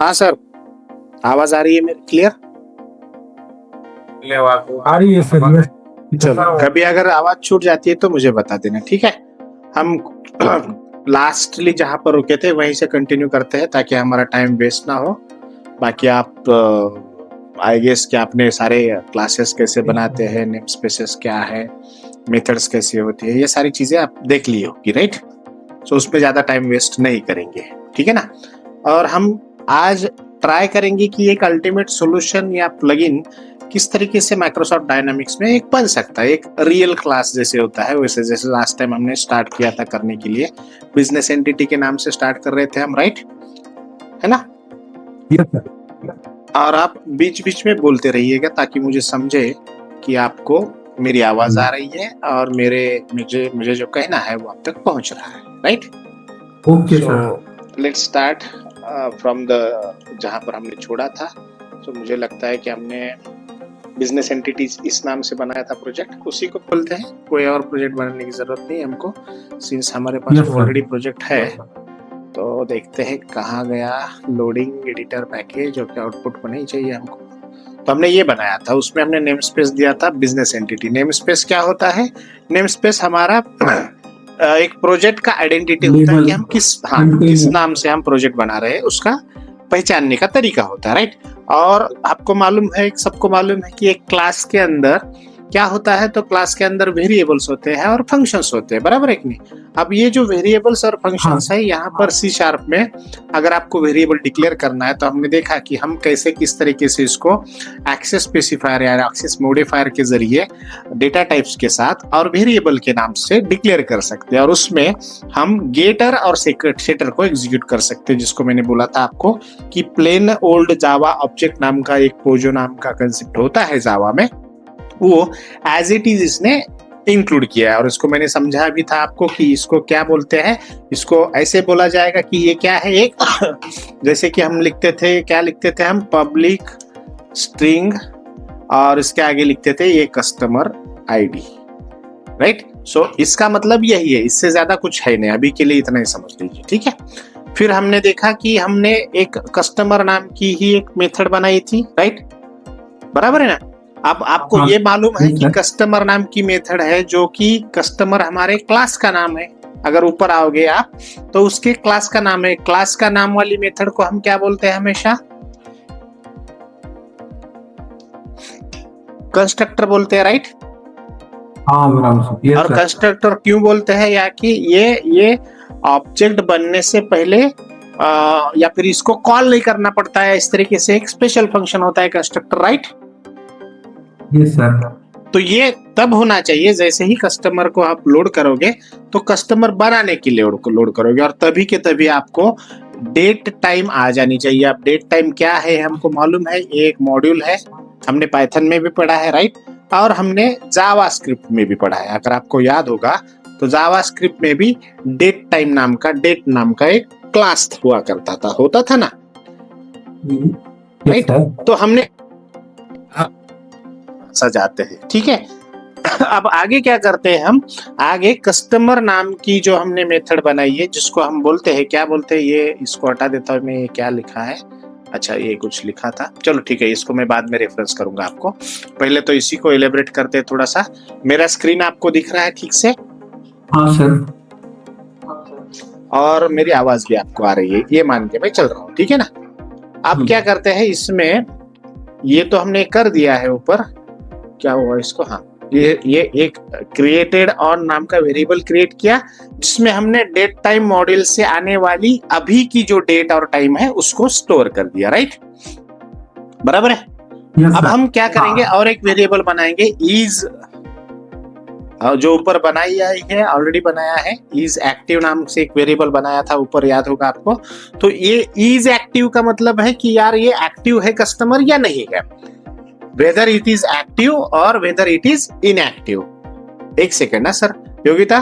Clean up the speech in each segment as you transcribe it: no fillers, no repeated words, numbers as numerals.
हाँ सर, आवाज आ रही है मेरी क्लियर? आ रही है सर। चलो, कभी अगर आवाज छूट जाती है तो मुझे बता देना, ठीक है? हम लास्टली जहां पर रुके थे वहीं से कंटिन्यू करते हैं ताकि हमारा टाइम वेस्ट ना हो। बाकी आप आई गेस कि आपने सारे क्लासेस कैसे बनाते हैं, नेम स्पेसेस क्या है, मेथड्स कैसे होती है, ये सारी चीजें आप देख ली होगी, राइट? सो उस पर ज्यादा टाइम वेस्ट नहीं करेंगे, ठीक है ना? और हम आज ट्राई करेंगे कि एक अल्टीमेट सॉल्यूशन या प्लगइन किस तरीके से माइक्रोसॉफ्ट डायनामिक्स में एक बन सकता है, एक रियल क्लास जैसे होता है वैसे। जैसे लास्ट टाइम हमने स्टार्ट किया था करने के लिए, बिजनेस एंटिटी के नाम से स्टार्ट कर रहे थे हम, राइट? है ना? Yes sir. और आप बीच बीच में बोलते रहिएगा ताकि मुझे समझे कि आपको मेरी आवाज आ रही है और मुझे जो कहना है वो आप तक पहुंच रहा है, right? Okay sir. Let's start from the जहां पर हमने छोड़ा था। तो मुझे लगता है कि हमने बिजनेस एंटिटीज इस नाम से बनाया था प्रोजेक्ट, उसी को बोलते हैं। कोई और प्रोजेक्ट बनाने की जरूरत नहीं हमको, सिंस हमारे पास ऑलरेडी प्रोजेक्ट है। तो देखते हैं कहाँ गया लोडिंग एडिटर पैकेज, जो कि आउटपुट को नहीं चाहिए हमको। तो हमने ये बनाया था, उसमें हमने नेम स्पेस दिया था बिजनेस एंटिटी। नेम स्पेस क्या होता है? नेम स्पेस हमारा एक प्रोजेक्ट का आइडेंटिटी होता है कि हम किस नाम से हम प्रोजेक्ट बना रहे हैं, उसका पहचानने का तरीका होता है, राइट? और आपको मालूम है, सबको मालूम है कि एक क्लास के अंदर क्या होता है, तो क्लास के अंदर वेरिएबल्स होते हैं और फंक्शंस होते हैं, बराबर है कि नहीं? अब ये जो वेरिएबल्स और फंक्शंस है, यहाँ पर सी शार्प में अगर आपको वेरिएबल डिक्लेयर करना है तो हमने देखा कि हम कैसे किस तरीके से इसको एक्सेस स्पेसिफायर या एक्सेस मॉडिफायर के जरिए डेटा टाइप्स के साथ और वेरिएबल के नाम से डिक्लेयर कर सकते हैं, और उसमें हम गेटर और सेटर को एग्जीक्यूट कर सकते हैं, जिसको मैंने बोला था आपको कि प्लेन ओल्ड जावा ऑब्जेक्ट नाम का एक पोजो नाम का कंसेप्ट होता है जावा में, वो एज इट इज इसने इंक्लूड किया है। और इसको मैंने समझा भी था आपको कि इसको क्या बोलते हैं। इसको ऐसे बोला जाएगा कि ये क्या है, एक जैसे कि हम लिखते थे, क्या लिखते थे हम, पब्लिक स्ट्रिंग, और इसके आगे लिखते थे ये कस्टमर आईडी, राइट? सो इसका मतलब यही है, इससे ज्यादा कुछ है नहीं, अभी के लिए इतना ही समझ लीजिए, ठीक है? फिर हमने देखा कि हमने एक कस्टमर नाम की ही एक मेथड बनाई थी, राइट? बराबर है ना? अब आपको ये मालूम है कि कस्टमर नाम की मेथड है, जो कि कस्टमर हमारे क्लास का नाम है। अगर ऊपर आओगे आप तो उसके क्लास का नाम है। क्लास का नाम वाली मेथड को हम क्या बोलते हैं हमेशा? कंस्ट्रक्टर बोलते हैं, राइट? और कंस्ट्रक्टर क्यों बोलते हैं? या कि ये ऑब्जेक्ट बनने से पहले या फिर इसको कॉल नहीं करना पड़ता है, इस तरीके से एक स्पेशल फंक्शन होता है कंस्ट्रक्टर, राइट? Yes sir. तो ये तब होना चाहिए जैसे ही कस्टमर को आप लोड करोगे तो कस्टमर बनाने के लिए लोड करोगे, और तभी के तभी आपको डेट टाइम आ जानी चाहिए। अब डेट टाइम क्या है हमको मालूम है, ये एक मॉड्यूल है, हमने पाइथन में भी पढ़ा है, राइट? और हमने जावा स्क्रिप्ट में भी पढ़ा है। अगर आपको याद होगा तो जावा स्क्रिप्ट में भी डेट टाइम नाम का, डेट नाम का एक क्लास हुआ करता था, होता था ना, राइट? तो हमने सजाते हैं, ठीक है? अब आगे क्या करते हैं हम? आगे कस्टमर नाम की जो हमने मेथड बनाई है, जिसको हम बोलते हैं, क्या बोलते हैं, ये इसको हटा देता हूं मैं, ये क्या लिखा है, अच्छा ये कुछ लिखा था, चलो ठीक है, इसको मैं बाद में रेफरेंस करूंगा आपको। पहले तो इसी को एलेबरेट करते हैं थोड़ा सा। मेरा स्क्रीन आपको दिख रहा है ठीक से? हाँ सर। और मेरी आवाज भी आपको आ रही है, ये मान के मैं चल रहा हूँ, ठीक है ना? अब क्या करते हैं इसमें, ये तो हमने कर दिया है ऊपर, क्या हुआ इसको, हाँ, ये एक क्रिएटेड ऑन नाम का वेरिएबल क्रिएट किया, जिसमें हमने डेट टाइम मॉड्यूल से आने वाली अभी की जो डेट और टाइम है उसको स्टोर कर दिया, राइट? बराबर है? अब हम क्या करेंगे, और एक वेरिएबल बनाएंगे, इज, जो ऊपर बनाई है, ऑलरेडी बनाया है, इज एक्टिव नाम से एक वेरिएबल बनाया था ऊपर, याद होगा आपको। तो ये इज एक्टिव का मतलब है कि यार ये एक्टिव है कस्टमर या नहीं है, whether it is active or whether it is inactive. एक सेकंड ना सर, योगिता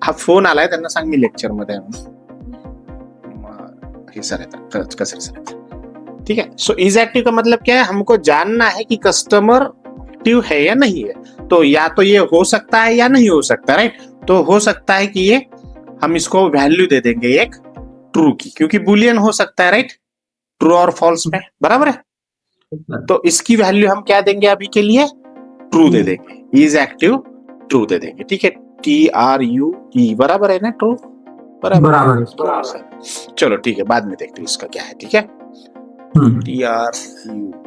हा फोन आलाय, त्यांना सांग मी लेक्चर मध्ये हे सर येतात, कसं सर, ठीक है? सो इज एक्टिव का मतलब क्या है, हमको जानना है कि कस्टमर एक्टिव है या नहीं है। तो या तो ये हो सकता है या नहीं हो सकता, राइट? तो हो सकता है कि ये हम इसको वैल्यू दे देंगे एक ट्रू की, क्योंकि बुलियन हो सकता है, राइट? ट्रू और फॉल्स में, बराबर है। तो इसकी वैल्यू हम क्या देंगे अभी के लिए, ट्रू दे देंगे, इज एक्टिव ट्रू दे देंगे, ठीक है। TRUE बराबर है ना, ट्रू बराबर है। चलो ठीक है, बाद में देखते हैं इसका क्या है, ठीक है। TRU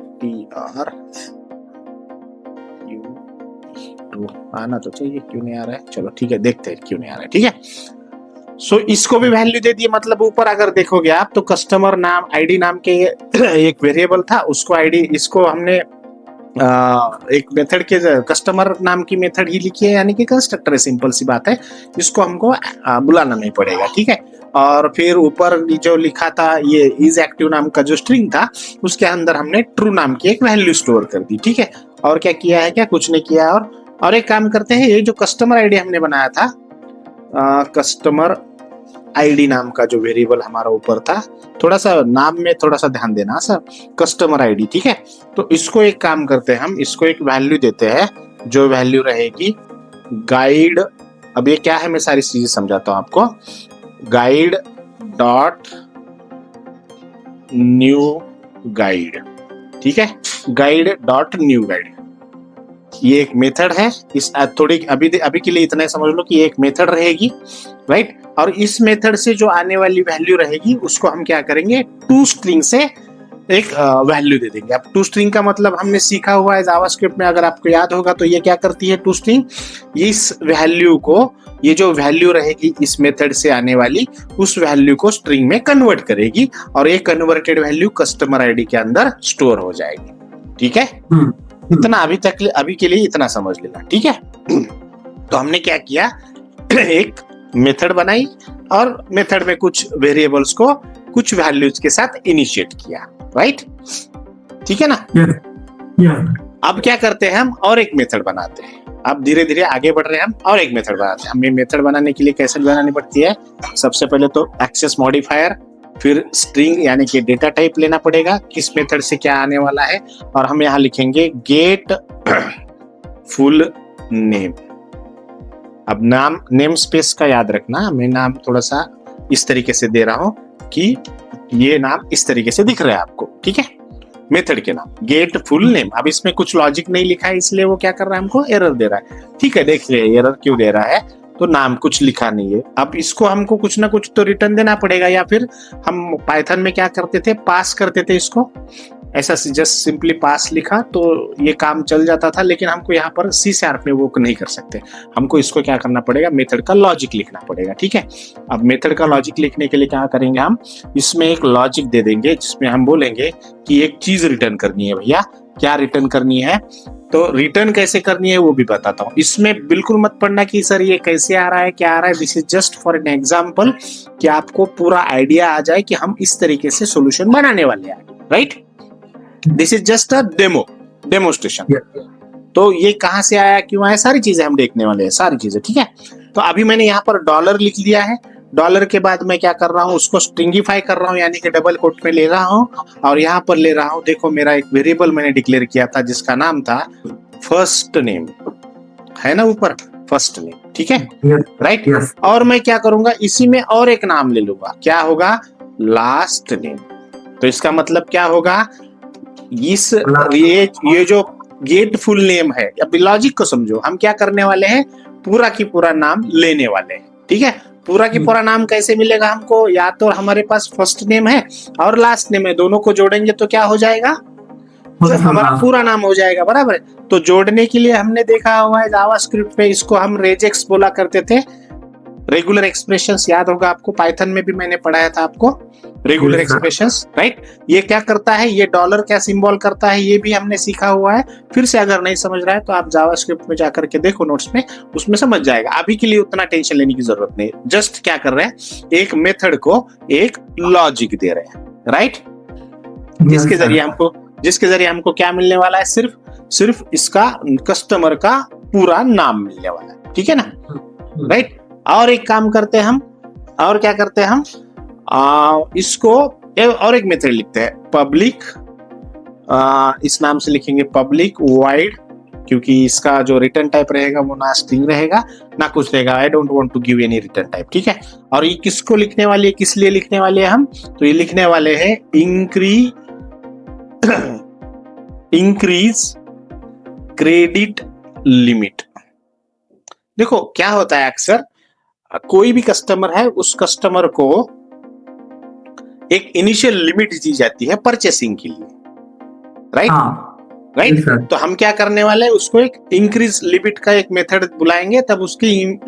आना तो चाहिए, क्यों नहीं आ रहा है, चलो ठीक है देखते हैं क्यों नहीं आ रहा है, ठीक है। सो इसको भी वैल्यू दे दिए, मतलब ऊपर अगर देखोगे आप तो कस्टमर नाम आईडी नाम के एक वेरिएबल था, उसको आईडी, इसको हमने एक मेथड के कस्टमर नाम की मेथड ही लिखी है, यानी कि कंस्ट्रक्टर है, सिंपल सी बात है, इसको हमको बुलाना नहीं पड़ेगा, ठीक है। और फिर ऊपर जो लिखा था ये इज एक्टिव नाम का जो स्ट्रिंग था, उसके अंदर हमने ट्रू नाम की एक वैल्यू स्टोर कर दी, ठीक है। और क्या किया है, क्या कुछ नहीं किया। और एक काम करते हैं, ये जो कस्टमर आईडी हमने बनाया था, कस्टमर आईडी नाम का जो वेरिएबल हमारा ऊपर था, थोड़ा सा नाम में थोड़ा सा ध्यान देना सर, कस्टमर आईडी, ठीक है। तो इसको एक काम करते हैं, हम इसको एक वैल्यू देते हैं, जो वैल्यू रहेगी गाइड, अब ये क्या है मैं सारी चीजें समझाता हूं आपको, गाइड डॉट न्यू गाइड, ठीक है, गाइड डॉट न्यू गाइड, ये एक मेथड है। इस थोड़ी अभी के लिए इतना ही समझ लो कि ये एक मेथड रहेगी, राइट। और इस मेथड से जो आने वाली वैल्यू रहेगी उसको हम क्या करेंगे, टू स्ट्रिंग से एक वैल्यू दे देंगे। अब टू स्ट्रिंग का मतलब हमने सीखा हुआ है जावास्क्रिप्ट में, अगर आपको याद होगा तो ये क्या करती है टू स्ट्रिंग, इस वैल्यू को, ये जो वैल्यू रहेगी इस मेथड से आने वाली, उस वैल्यू को स्ट्रिंग में कन्वर्ट करेगी, और ये कन्वर्टेड वैल्यू कस्टमर आईडी के अंदर स्टोर हो जाएगी, ठीक है। इतना अभी के लिए इतना समझ लेना, ठीक है। तो हमने क्या किया, एक मेथड बनाई और मेथड में कुछ वेरिएबल्स को कुछ वैल्यूज के साथ इनिशिएट किया, राइट, ठीक है ना। अब क्या करते हैं, हम और एक मेथड बनाते हैं। अब धीरे धीरे आगे बढ़ रहे हैं, हम और एक मेथड बनाते हैं। हमें मेथड बनाने के लिए कैसे बनानी पड़ती है, सबसे पहले तो एक्सेस मॉडिफायर, फिर स्ट्रिंग यानी कि डेटा टाइप लेना पड़ेगा, किस मेथड से क्या आने वाला है, और हम यहाँ लिखेंगे गेट फुल नेम। अब नाम नेम स्पेस का याद रखना, मैं नाम थोड़ा सा इस तरीके से दे रहा हूं कि ये नाम इस तरीके से दिख रहा है आपको, ठीक है, मेथड के नाम गेट फुल नेम। अब इसमें कुछ लॉजिक नहीं लिखा है, इसलिए वो क्या कर रहा है, हमको एरर दे रहा है, ठीक है। देखिए एरर क्यों दे रहा है, तो नाम कुछ लिखा नहीं है। अब इसको हमको कुछ ना कुछ तो रिटर्न देना पड़ेगा, या फिर हम पाइथन में क्या करते थे, पास करते थे इसको, ऐसा जस्ट सिंपली पास लिखा तो ये काम चल जाता था। लेकिन हमको यहाँ पर C# में वो नहीं कर सकते, हमको इसको क्या करना पड़ेगा, मेथड का लॉजिक लिखना पड़ेगा, ठीक है। अब मेथड का लॉजिक लिखने के लिए क्या करेंगे, हम इसमें एक लॉजिक दे देंगे जिसमें हम बोलेंगे कि एक चीज रिटर्न करनी है। भैया क्या रिटर्न करनी है, तो रिटर्न कैसे करनी है वो भी बताता हूँ। इसमें बिल्कुल मत पढ़ना कि सर ये कैसे आ रहा है, क्या आ रहा है, this is just for an example, कि आपको पूरा आइडिया आ जाए कि हम इस तरीके से सोल्यूशन बनाने वाले हैं, right. This is just a demonstration. तो ये कहाँ से आया, क्यों आया, सारी चीजें हम देखने वाले हैं, सारी चीजें, ठीक है। तो अभी मैंने यहाँ पर डॉलर लिख दिया है, डॉलर के बाद मैं क्या कर रहा हूँ, उसको स्ट्रिंगिफाई कर रहा हूँ, यानी कि डबल कोट में ले रहा हूँ, और यहाँ पर ले रहा हूँ, देखो मेरा एक वेरिएबल मैंने डिक्लेयर किया था जिसका नाम था फर्स्ट नेम, है ना ऊपर फर्स्ट नेम, ठीक है, राइट। और मैं क्या करूंगा, इसी में और एक नाम ले लूंगा, क्या होगा, लास्ट नेम। तो इसका मतलब क्या होगा, ये जो गेट फुल नेम है, अब लॉजिक को समझो, हम क्या करने वाले हैं, पूरा की पूरा नाम लेने वाले हैं, ठीक है। पूरा की पूरा नाम कैसे मिलेगा हमको, या तो हमारे पास फर्स्ट नेम है और लास्ट नेम है, दोनों को जोड़ेंगे तो क्या हो जाएगा, हमारा पूरा नाम हो जाएगा, बराबर है। तो जोड़ने के लिए हमने देखा हुआ है जावास्क्रिप्ट में, इसको हम रेजेक्स बोला करते थे, रेगुलर एक्सप्रेशंस, याद होगा आपको, पाइथन में भी मैंने पढ़ाया था आपको रेगुलर एक्सप्रेशंस, राइट। ये क्या करता है, ये डॉलर क्या सिंबल करता है, ये भी हमने सीखा हुआ है। फिर से अगर नहीं समझ रहा है तो आप जावास्क्रिप्ट में जाकर के देखो नोट्स में, उसमें समझ जाएगा। अभी के लिए उतना टेंशन लेने की जरूरत नहीं, जस्ट क्या कर रहे हैं, एक मेथड को एक लॉजिक दे रहे हैं, राइट, जिसके जरिए हमको क्या मिलने वाला है, सिर्फ इसका कस्टमर का पूरा नाम मिलने वाला है, ठीक है ना, राइट। और एक काम करते हैं हम, और क्या करते हैं हम, इसको और एक मेथड लिखते हैं, पब्लिक, इस नाम से लिखेंगे पब्लिक वाइड क्योंकि इसका जो रिटर्न टाइप रहेगा वो ना स्ट्रिंग रहेगा ना कुछ रहेगा। I don't want to give any return type, ठीक है। और ये किसको लिखने वाले, किस लिए लिखने वाले हैं हम, तो ये लिखने वाले हैं इंक्रीज क्रेडिट लिमिट। देखो क्या होता है, अक्सर कोई भी कस्टमर है, उस कस्टमर को एक इनिशियल लिमिट दी जाती है परचेसिंग के लिए, राइट राइट। तो हम क्या करने वाले हैं, उसको एक इंक्रीज लिमिट का एक मेथड बुलाएंगे, तब उसकी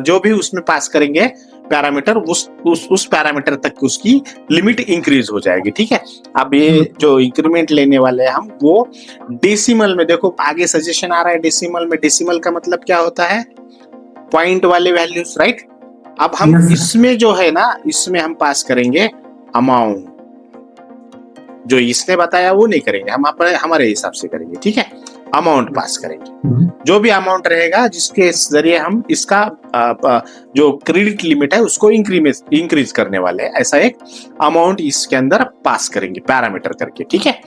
जो भी उसमें पास करेंगे पैरामीटर, उस पैरामीटर तक उसकी लिमिट इंक्रीज हो जाएगी, ठीक है। अब ये जो इंक्रीमेंट लेने वाले हैं हम, वो डेसिमल में, देखो आगे सजेशन आ रहा है डेसिमल में। डेसिमल का मतलब क्या होता है, पॉइंट वाले वैल्यूज, राइट। अब हम इसमें जो है ना, इसमें हम पास करेंगे अमाउंट, जो इसने बताया वो नहीं करेंगे, हम हमारे हिसाब से करेंगे, ठीक है। अमाउंट पास करेंगे, जो भी अमाउंट रहेगा जिसके जरिए हम इसका जो क्रेडिट लिमिट है उसको इंक्रीज करने वाले हैं, ऐसा एक अमाउंट इसके अंदर पास करेंगे पैरामीटर करके, ठीक है।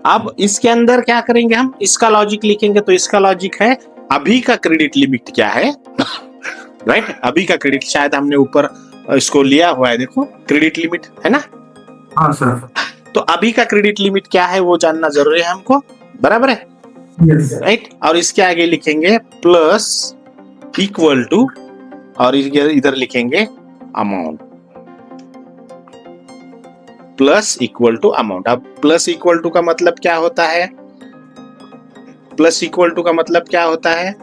अब इसके अंदर क्या करेंगे, हम इसका लॉजिक लिखेंगे। तो इसका लॉजिक है अभी का क्रेडिट लिमिट क्या है, राइट। अभी का क्रेडिट, शायद हमने ऊपर इसको लिया हुआ है, देखो क्रेडिट लिमिट है ना। हाँ सर। तो अभी का क्रेडिट लिमिट क्या है वो जानना जरूरी है हमको, बराबर है, राइट। और इसके आगे लिखेंगे प्लस इक्वल टू, और इधर लिखेंगे amount, plus equal to amount. अब प्लस इक्वल टू का मतलब क्या होता है, प्लस इक्वल टू का मतलब क्या होता है,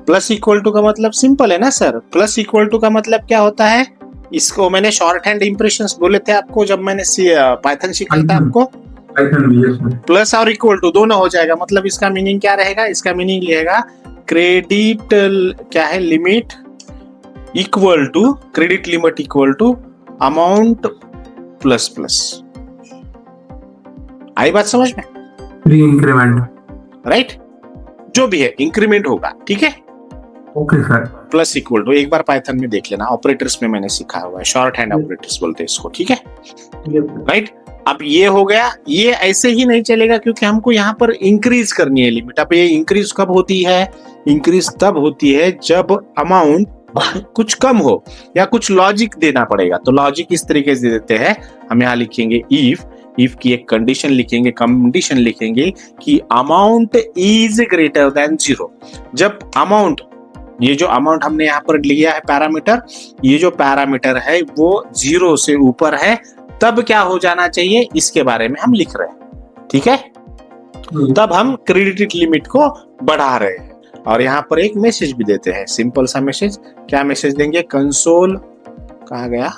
प्लस इक्वल टू का मतलब सिंपल है ना सर। प्लस इक्वल टू का मतलब क्या होता है, इसको मैंने शॉर्ट हैंड इंप्रेशंस बोले थे आपको जब मैंने पाइथन सिखाया था आपको। प्लस और इक्वल टू दोनों हो जाएगा, मतलब इसका मीनिंग क्या रहेगा, इसका मीनिंग रहेगा क्रेडिट क्या है, limit equal to, credit limit equal to amount plus plus. आई बात समझ में, इंक्रीमेंट, राइट। जो भी है इंक्रीमेंट होगा, ठीक है। Okay sir. Plus equal to एक बार पाइथन में देख लेना, ऑपरेटर्स में मैंने सिखाया हुआ है, शॉर्ट हैंड ऑपरेटर्स बोलते हैं इसको, ठीक है, राइट। अब ये हो गया, ये ऐसे ही नहीं चलेगा क्योंकि हमको यहाँ पर इंक्रीज करनी है लिमिट। अब ये इंक्रीज कब होती है, इंक्रीज तब होती है जब अमाउंट कुछ कम हो या कुछ लॉजिक देना पड़ेगा। तो लॉजिक इस तरीके से देते हैं, हम यहाँ लिखेंगे इफ की एक कंडीशन लिखेंगे, कंडीशन लिखेंगे कि अमाउंट इज ग्रेटर देन 0। जब अमाउंट, ये जो अमाउंट हमने यहाँ पर लिया है पैरामीटर, ये जो पैरामीटर है वो 0 से ऊपर है, तब क्या हो जाना चाहिए, इसके बारे में हम लिख रहे हैं, ठीक है। तब हम क्रेडिट लिमिट को बढ़ा रहे हैं। और यहाँ पर एक मैसेज भी देते हैं, सिंपल सा मैसेज। क्या मैसेज देंगे, कंसोल, कहाँ गया,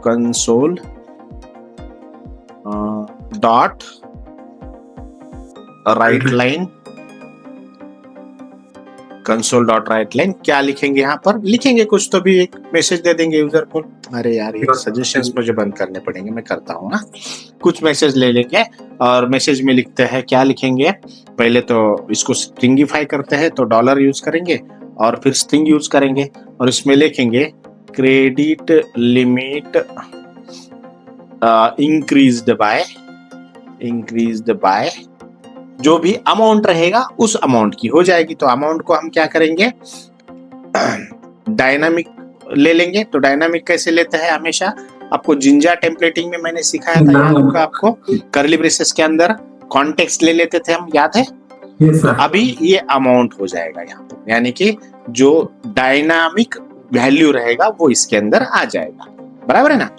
console dot right line, console dot right line. क्या लिखेंगे, यहाँ पर लिखेंगे कुछ तो भी एक मैसेज दे देंगे यूजर को। अरे यार ये सजेशंस मुझे बंद करने पड़ेंगे, मैं करता हूँ ना। कुछ मैसेज ले लेंगे और मैसेज में लिखते हैं, क्या लिखेंगे, पहले तो इसको स्ट्रिंगिफाई करते हैं, तो डॉलर यूज करेंगे और फिर स्ट्रिंग यूज करेंगे, और इसमें लिखेंगे क्रेडिट लिमिट इंक्रीज्ड बाय, जो भी अमाउंट रहेगा उस अमाउंट की हो जाएगी। तो अमाउंट को हम क्या करेंगे, डायनामिक ले लेंगे। तो डायनामिक कैसे लेते हैं, हमेशा आपको जिंजा टेम्पलेटिंग में मैंने सिखाया था, याद होगा आपको, करली ब्रेसेस के अंदर कॉन्टेक्स्ट ले लेते थे हम, याद है। तो अभी ये अमाउंट हो जाएगा यहाँ पर, यानी कि जो डायनामिक वैल्यू रहेगा वो इसके अंदर आ जाएगा, बराबर है ना।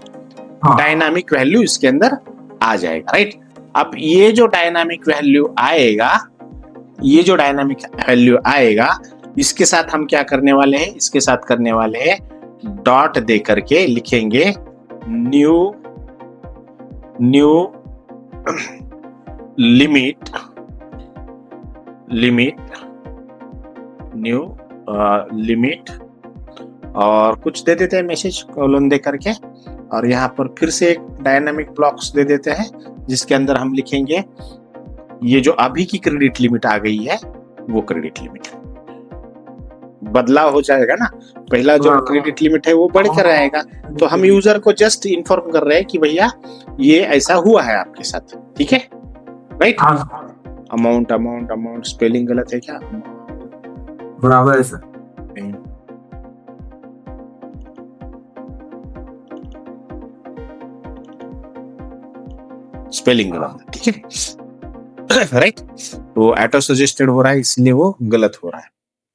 डायनामिक वैल्यू इसके अंदर आ जाएगा, राइट। अब ये जो डायनामिक वैल्यू आएगा, ये जो डायनामिक वैल्यू आएगा, इसके साथ हम क्या करने वाले हैं, इसके साथ करने वाले हैं डॉट दे करके लिखेंगे न्यू लिमिट न्यू लिमिट, और कुछ दे देते हैं मैसेज कॉलन दे करके, और यहाँ पर फिर से एक डायनामिक ब्लॉक्स दे देते हैं जिसके अंदर हम लिखेंगे ये जो अभी की क्रेडिट लिमिट आ गई है वो क्रेडिट लिमिट, बदलाव हो जाएगा ना, पहला जो हाँ। क्रेडिट लिमिट है वो बढ़कर आएगा। तो हम यूजर को जस्ट इन्फॉर्म कर रहे हैं कि भैया ये ऐसा हुआ है आपके साथ, ठीक है, राइट। हाँ अमाउंट अमाउंट अमाउंट स्पेलिंग गलत है क्या? बराबर है सर। स्पेलिंग गलत है, ठीक है, राइट। तो ऑटो सजेस्टेड हो रहा है इसलिए वो गलत हो रहा है,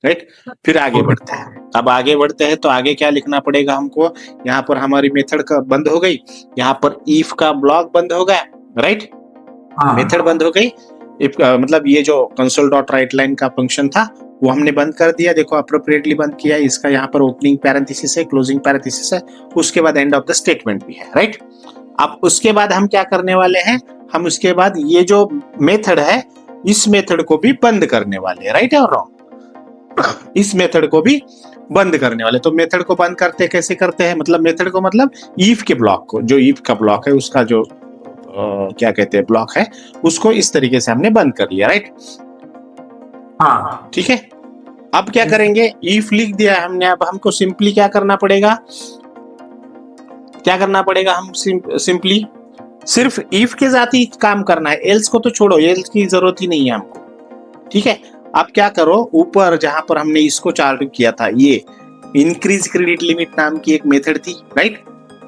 राइट। फिर आगे बढ़ते हैं। अब आगे बढ़ते हैं तो आगे क्या लिखना पड़ेगा हमको? यहाँ पर हमारी मेथड का बंद हो गई, यहाँ पर इफ का ब्लॉक बंद हो गया, राइट। हाँ मेथड बंद हो गई, इफ मतलब ये जो कंसोल डॉट राइट लाइन का फंक्शन था वो हमने बंद कर दिया। देखो अप्रोप्रिएटली बंद किया। इसका यहाँ पर ओपनिंग पैरेंथेसिस है, क्लोजिंग पैरेंथेसिस है, उसके बाद एंड ऑफ द स्टेटमेंट भी है, राइट। अब उसके बाद हम क्या करने वाले हैं? हम उसके बाद ये जो मेथड है इस मेथड को भी बंद करने वाले हैं, राइट और रॉन्ग? इस मेथड को भी बंद करने वाले। तो मेथड को बंद करते कैसे करते हैं? मतलब मेथड को मतलब ईफ के ब्लॉक को, जो ईफ का ब्लॉक है उसका जो क्या कहते हैं ब्लॉक है, उसको इस तरीके से हमने बंद कर लिया, राइट। हाँ ठीक है। अब क्या करेंगे? ईफ लिख दिया हमने, अब हमको सिंपली क्या करना पड़ेगा? क्या करना पड़ेगा? हम सिंपली सिर्फ इफ के साथ ही काम करना है, एल्स को तो छोड़ो, एल्स की जरूरत ही नहीं है हमको, ठीक है। आप क्या करो, ऊपर जहां पर हमने इसको चालू किया था, ये इंक्रीज क्रेडिट लिमिट नाम की एक मेथड थी, राइट।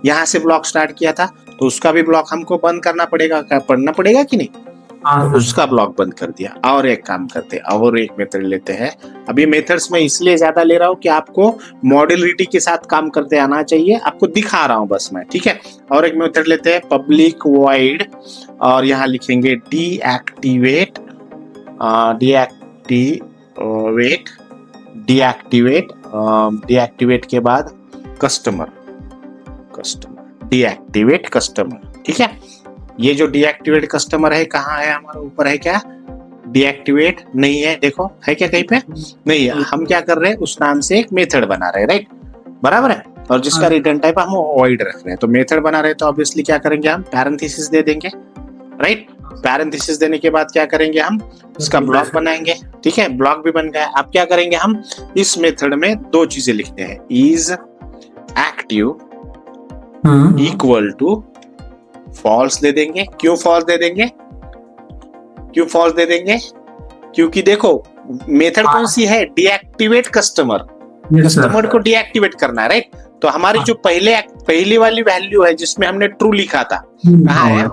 यहां से ब्लॉक स्टार्ट किया था तो उसका भी ब्लॉक हमको बंद करना पड़ेगा, क्या पढ़ना पड़ेगा कि नहीं? हाँ तो उसका ब्लॉक बंद कर दिया। और एक काम करते हैं, और एक मेथड लेते हैं। अब ये मेथड्स में इसलिए ज्यादा ले रहा हूँ कि आपको मॉड्यूलरिटी के साथ काम करते आना चाहिए, आपको दिखा रहा हूँ बस मैं, ठीक है। और एक मेथड लेते हैं, पब्लिक वॉइड, और यहाँ लिखेंगे डीएक्टिवेट, डीएक्टिवेट के बाद कस्टमर, डीएक्टिवेट कस्टमर, ठीक है। ये जो डीएक्टिवेट कस्टमर है कहाँ है? हमारे ऊपर है क्या? डीएक्टिवेट नहीं है, देखो है क्या कहीं पे? नहीं है। हम क्या कर रहे हैं? उस नाम से एक मेथड बना रहे हैं, राइट, बराबर है। और जिसका रिटर्न टाइप हम वॉइड रख रहे हैं। तो मेथड बना रहे हैं तो ऑब्वियसली क्या करेंगे? हम पैरेंथेसिस दे देंगे, राइट। पैरेंथेसिस देने के बाद क्या करेंगे? हम इसका ब्लॉक बनाएंगे, ठीक है। ब्लॉक भी बन गया। अब क्या करेंगे? हम इस मेथड में दो चीजें लिखते हैं, is active equal to false दे देंगे। क्यों फॉल्स दे देंगे? क्यों फॉल्स दे देंगे? क्योंकि देखो मेथड कौन सी है? डीएक्टिवेट कस्टमर, कस्टमर को डीएक्टिवेट करना है, राइट। तो हमारी जो पहली वाली वैल्यू है जिसमें हमने ट्रू लिखा था, कहाँ है?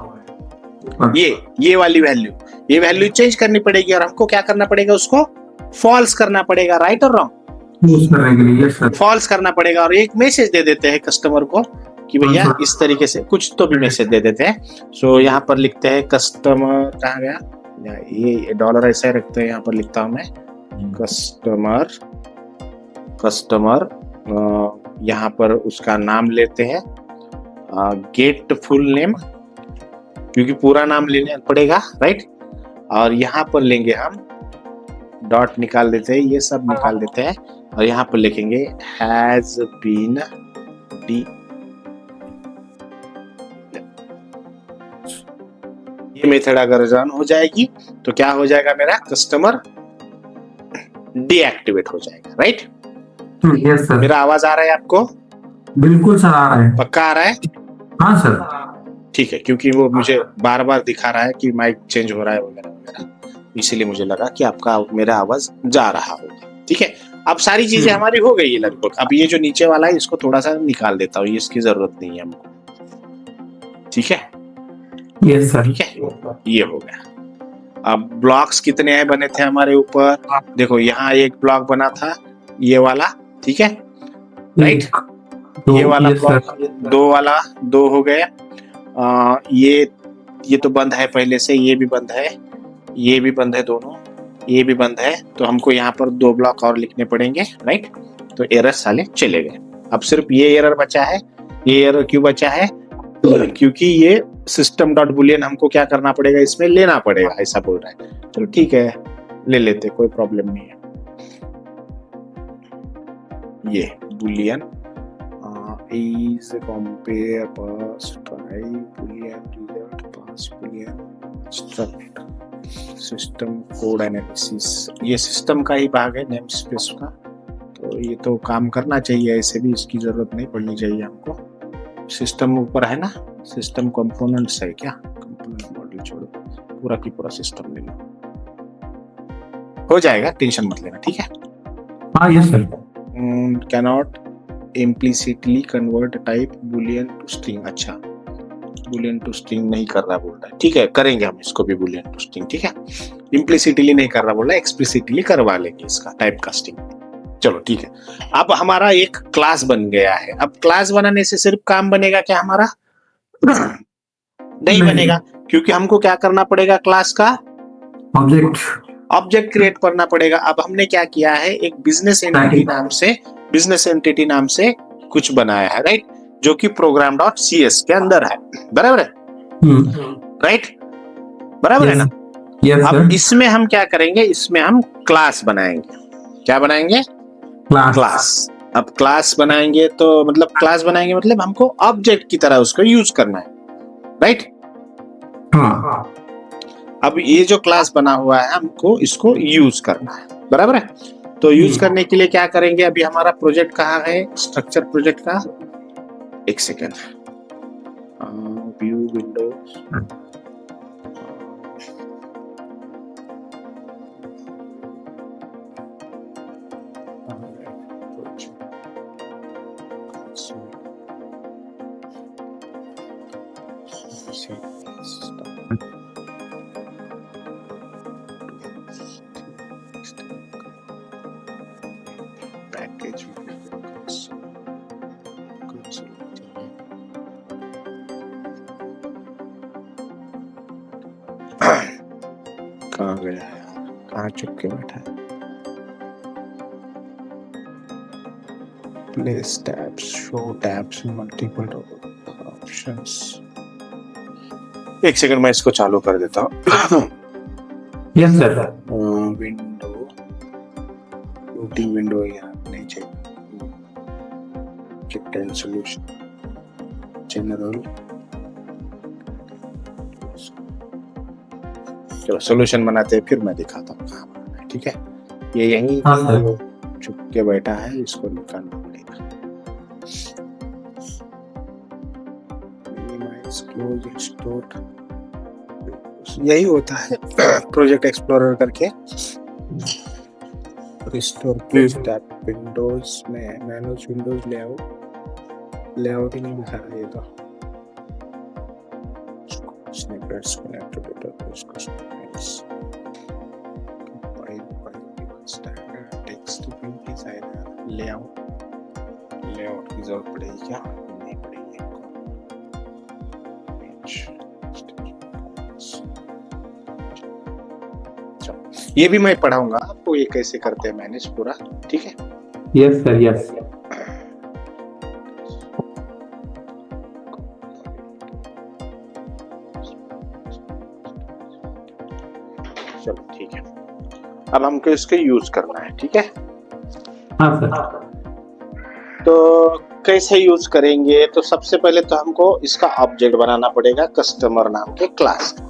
ये वाली वैल्यू, ये वैल्यू चेंज करनी पड़ेगी और हमको क्या करना पड़ेगा? उसको फॉल्स करना पड़ेगा, राइट और रॉन्ग? फॉल्स करना पड़ेगा। और एक मैसेज दे देते हैं कस्टमर को कि भैया इस तरीके से कुछ तो भी मैसेज दे देते हैं। सो यहाँ पर लिखते हैं कस्टमर, कहाँ गया ये डॉलर? ऐसे रखते हैं, यहाँ पर लिखता हूं मैं कस्टमर, यहाँ पर उसका नाम लेते हैं गेट फुल नेम, क्योंकि पूरा नाम लेना पड़ेगा, राइट। और यहाँ पर लेंगे हम डॉट निकाल देते हैं, ये सब निकाल देते हैं, और यहाँ पर लिखेंगे हैज बीन डी। ये मेथड अगर रन हो जाएगी तो क्या हो जाएगा? मेरा कस्टमर डीएक्टिवेट हो जाएगा, राइट। Yes sir. मेरा आवाज आ रहा है आपको? बिल्कुल सर, आ रहा है। पक्का आ रहा है? हाँ सर। ठीक है, क्योंकि वो मुझे बार बार दिखा रहा है कि माइक चेंज हो रहा है वगैरह वगैरह, इसीलिए मुझे लगा कि आपका मेरा आवाज जा रहा होगा, ठीक है। अब सारी चीजें हमारी हो गई है लगभग। अब ये जो नीचे वाला है इसको थोड़ा सा निकाल देता हूँ, ये इसकी जरूरत नहीं है हमको, ठीक है। Yes sir. ठीक है, ये हो गया। अब ब्लॉक्स कितने हैं बने थे हमारे ऊपर? देखो यहाँ एक ब्लॉक बना था, ये वाला, ठीक है, राइट। ये वाला ब्लॉक, दो हो गए। ये तो बंद है पहले से, ये भी बंद है, ये भी बंद है, दोनों ये भी बंद है। तो हमको यहाँ पर दो ब्लॉक और लिखने पड़ेंगे, राइट। तो एरर साले चले गए। अब सिर्फ ये एरर बचा है। ये एरर क्यों बचा है? क्योंकि ये सिस्टम डॉट बुलियन हमको क्या करना पड़ेगा? इसमें लेना पड़ेगा, ऐसा बोल रहा है। चलो ठीक है, ले लेते, कोई प्रॉब्लम नहीं है। ये Boolean is compare pass try boolean result pass boolean struct system code analysis, ये सिस्टम का ही भाग है नेम स्पेस का। तो तो ये तो काम करना चाहिए, ऐसे भी इसकी जरूरत नहीं पड़नी चाहिए हमको। सिस्टम ऊपर है ना, सिस्टम कंपोनेंट्स है क्या, कंपोनेंट मॉडल छोड़ो, पूरा की पूरा सिस्टम ले लो, हो जाएगा, टेंशन मत लेना, ठीक है। हाँ yes sir. Cannot implicitly convert type boolean to string. अच्छा, बुलियन टू स्ट्रिंग नहीं कर रहा बोल रहा है, ठीक है, करेंगे हम इसको भी बुलियन टू स्ट्रिंग, ठीक है। इम्प्लिसिटली नहीं कर रहा बोल रहा है, एक्सप्लिसिटली करवा लेंगे इसका टाइप कास्टिंग। चलो ठीक है, अब हमारा एक क्लास बन गया है। अब क्लास बनाने से सिर्फ काम बनेगा क्या हमारा? नहीं बनेगा, क्योंकि हमको क्या करना पड़ेगा, क्लास का ऑब्जेक्ट क्रिएट करना पड़ेगा। अब हमने क्या किया है, एक बिजनेस एंटिटी नाम से कुछ बनाया है, राइट, जो कि program.cs के अंदर है, बराबर है, राइट, बराबर है ना। अब इसमें हम क्या करेंगे, इसमें हम क्लास बनाएंगे। क्या बनाएंगे? क्लास। अब क्लास बनाएंगे तो मतलब क्लास बनाएंगे मतलब हमको ऑब्जेक्ट की तरह उसको यूज करना है, राइट। अब ये जो क्लास बना हुआ है हमको इसको यूज करना है, बराबर है। तो यूज करने के लिए क्या करेंगे, अभी हमारा प्रोजेक्ट कहाँ है, स्ट्रक्चर प्रोजेक्ट का, एक सेकेंड, व्यू विंडो, पैकेज कहाँ गया यार, कहाँ चुप के बैठा है। Place tabs, show tabs, multiple options. एक सेकंड मैं इसको चालू कर देता हूँ। Yes sir. Window, routing window यहाँ नहीं चाहिए, चिकन सॉल्यूशन, जनरल, चलो सॉल्यूशन बनाते हैं, फिर मैं दिखाता हूँ कहाँ बनाना है, ठीक है। ये यहीं चुप के बैठा है, इसको निकालना पड़ेगा। मिनिमाइज, क्लोज, एक्सपोर्ट, यही होता है प्रोजेक्ट एक्सप्लोरर करके। रिस्टोर पेज टैब, विंडोज में मैनेज विंडोज लेआउट ही नहीं दिखा रहा ये तो। Snippets, connected data, customize, compile by standard text print designer, layout की जरूरत पड़ेगी क्या? नहीं पड़ेगी हमको। ये भी मैं पढ़ाऊंगा आपको, ये कैसे करते हैं मैनेज पूरा, ठीक है। Yes sir, yes. चलो ठीक है, अब हमको इसके यूज करना है, ठीक है। हाँ सर। तो कैसे यूज करेंगे, तो सबसे पहले तो हमको इसका ऑब्जेक्ट बनाना पड़ेगा कस्टमर नाम के क्लास का,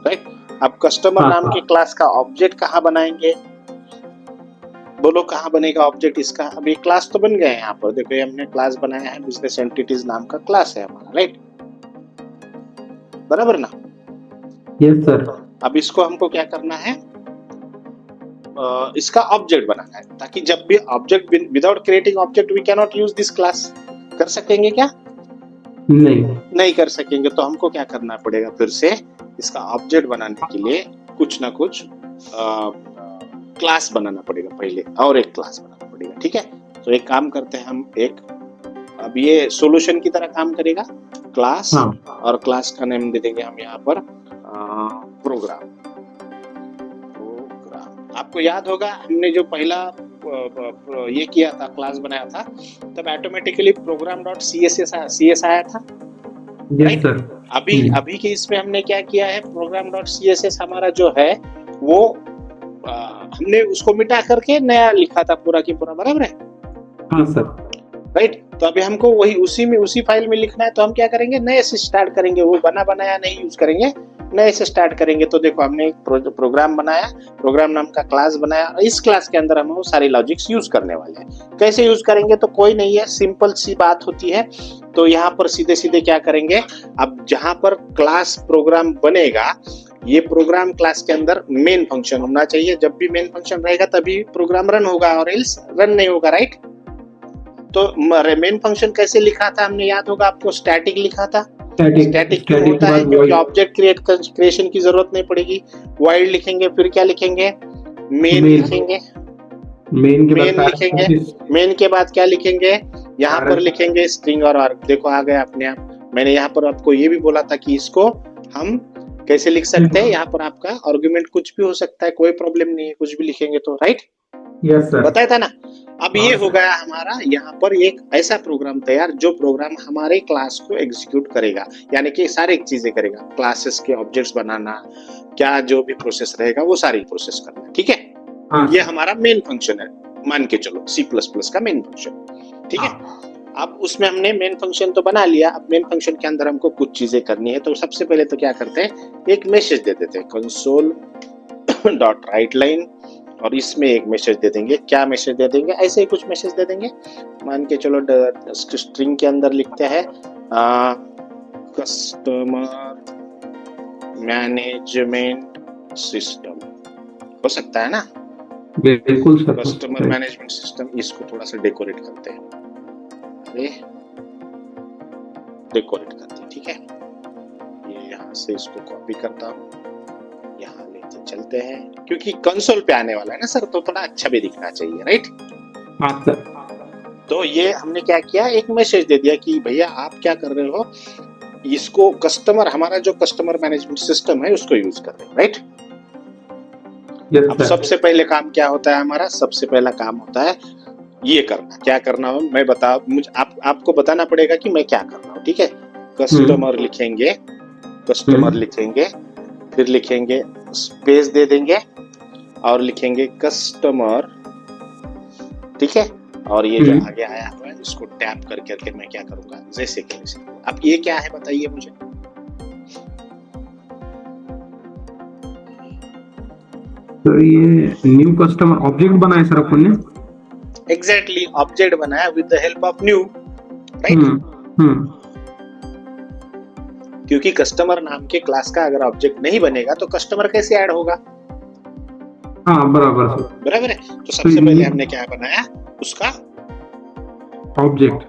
राइट। अब कस्टमर नाम के क्लास का ऑब्जेक्ट कहाँ बनाएंगे, बोलो कहाँ बनेगा ऑब्जेक्ट इसका। अब ये क्लास तो बन गए हैं, यहाँ पर देखो ये हमने क्लास बनाया है, बिजनेस एंटिटीज नाम का क्लास है हमारा, राइट, बराबर ना। Yes sir. अब इसको हमको क्या करना है, इसका ऑब्जेक्ट बनाना है, ताकि जब भी object, without creating object we can not use this class. कर सकेंगे क्या? नहीं कर सकेंगे। तो हमको क्या करना पड़ेगा, फिर से इसका ऑब्जेक्ट बनाने के लिए कुछ ना कुछ क्लास बनाना पड़ेगा पहले, और एक क्लास बनाना पड़ेगा, ठीक है। तो एक काम करते हैं हम, एक अब ये सॉल्यूशन की तरह काम करेगा क्लास, और क्लास का नेम दे देंगे हम यहाँ पर प्रोग्राम। आपको याद होगा हमने जो पहला ये किया था, क्लास बनाया था, तब ऑटोमेटिकली program.css आया था, यस सर। अभी के इसमें हमने क्या किया है, program.css हमारा जो है वो हमने उसको मिटा करके नया लिखा था पूरा की पूरा, बराबर है। हाँ सर, राइट। तो अभी हमको वही उसी फाइल में लिखना है, तो हम क्या करेंगे, नए से स्टार्ट करेंगे, वो बना बनाया नहीं यूज करेंगे, नए से स्टार्ट करेंगे तो देखो हमने एक प्रोग्राम बनाया, प्रोग्राम नाम का क्लास बनाया और इस क्लास के अंदर हम वो सारे लॉजिक्स यूज करने वाले हैं। कैसे यूज करेंगे तो कोई नहीं है, सिंपल सी बात होती है। तो यहाँ पर सीधे सीधे क्या करेंगे, अब जहां पर क्लास प्रोग्राम बनेगा, ये प्रोग्राम क्लास के अंदर मेन फंक्शन होना चाहिए। जब भी मेन फंक्शन रहेगा तभी प्रोग्राम रन होगा और एल्स रन नहीं होगा, राइट। तो मेन फंक्शन कैसे लिखा था हमने, याद होगा आपको, स्टैटिक लिखा था। स्टैटिक क्यों होता है, क्योंकि ऑब्जेक्ट क्रिएशन की जरूरत नहीं पड़ेगी। वाइड लिखेंगे, फिर क्या लिखेंगे, मेन लिखेंगे, मेन के बाद क्या लिखेंगे, यहाँ पर लिखेंगे स्ट्रिंग और आर्ग। देखो आ गया अपने आप। मैंने यहाँ पर आपको ये भी बोला था कि इसको हम कैसे लिख सकते हैं, यहाँ पर आपका आर्गुमेंट कुछ भी हो सकता है, कोई प्रॉब्लम नहीं है, कुछ भी लिखेंगे तो, राइट। यस सर, बताया था ना। अब ये हो गया हमारा यहाँ पर एक ऐसा प्रोग्राम तैयार जो प्रोग्राम हमारे क्लास को एग्जीक्यूट करेगा, यानी कि सारी चीजें करेगा, क्लासेस के ऑब्जेक्ट्स बनाना, क्या जो भी प्रोसेस रहेगा वो सारी प्रोसेस करना, ठीक है। ये हमारा मेन फंक्शन है, मान के चलो C++ का मेन फंक्शन, ठीक है। अब उसमें हमने मेन फंक्शन तो बना लिया। अब मेन फंक्शन के अंदर हमको कुछ चीजें करनी है। तो सबसे पहले तो क्या करते हैं, एक मैसेज दे देते हैं console.writeLine, और इसमें एक मैसेज दे देंगे। क्या मैसेज दे देंगे, ऐसे ही कुछ मैसेज दे देंगे। मान के चलो स्ट्रिंग के अंदर लिखते हैं कस्टमर मैनेजमेंट सिस्टम, हो सकता है ना। बिल्कुल सर, कस्टमर मैनेजमेंट सिस्टम। इसको थोड़ा सा डेकोरेट करते हैं, अरे डेकोरेट करते हैं, ठीक है। ये यहाँ से इसको कॉपी करता हूँ, यहाँ लेते चलते हैं, क्योंकि कंसोल पे आने वाला है ना सर, तो थोड़ा अच्छा भी दिखना चाहिए, राइट। हाँ सर। तो ये हमने क्या किया, एक मैसेज दे दिया कि भैया आप क्या कर रहे हो, इसको कस्टमर, हमारा जो कस्टमर मैनेजमेंट सिस्टम है उसको यूज कर रहे हो, राइट। अब सबसे पहले काम क्या होता है हमारा, सबसे पहला काम होता है ये करना। क्या करना हो मैं बता, मुझे आपको बताना पड़ेगा कि मैं क्या कर रहा हूँ, ठीक है। कस्टमर लिखेंगे, कस्टमर लिखेंगे, फिर लिखेंगे स्पेस दे देंगे और लिखेंगे कस्टमर, ठीक है। और ये जो आगे आया हुआ है इसको टैप कर करके मैं क्या करूंगा, जैसे कि अब ये क्या है बताइए मुझे। तो ये न्यू कस्टमर ऑब्जेक्ट बनाया सर अपन ने। एग्जैक्टली, ऑब्जेक्ट बनाया with the help of new, right. क्योंकि कस्टमर नाम के क्लास का अगर ऑब्जेक्ट नहीं बनेगा तो कस्टमर कैसे ऐड होगा। हाँ बराबर बराबर है। तो सबसे पहले हमने क्या बनाया, उसका ऑब्जेक्ट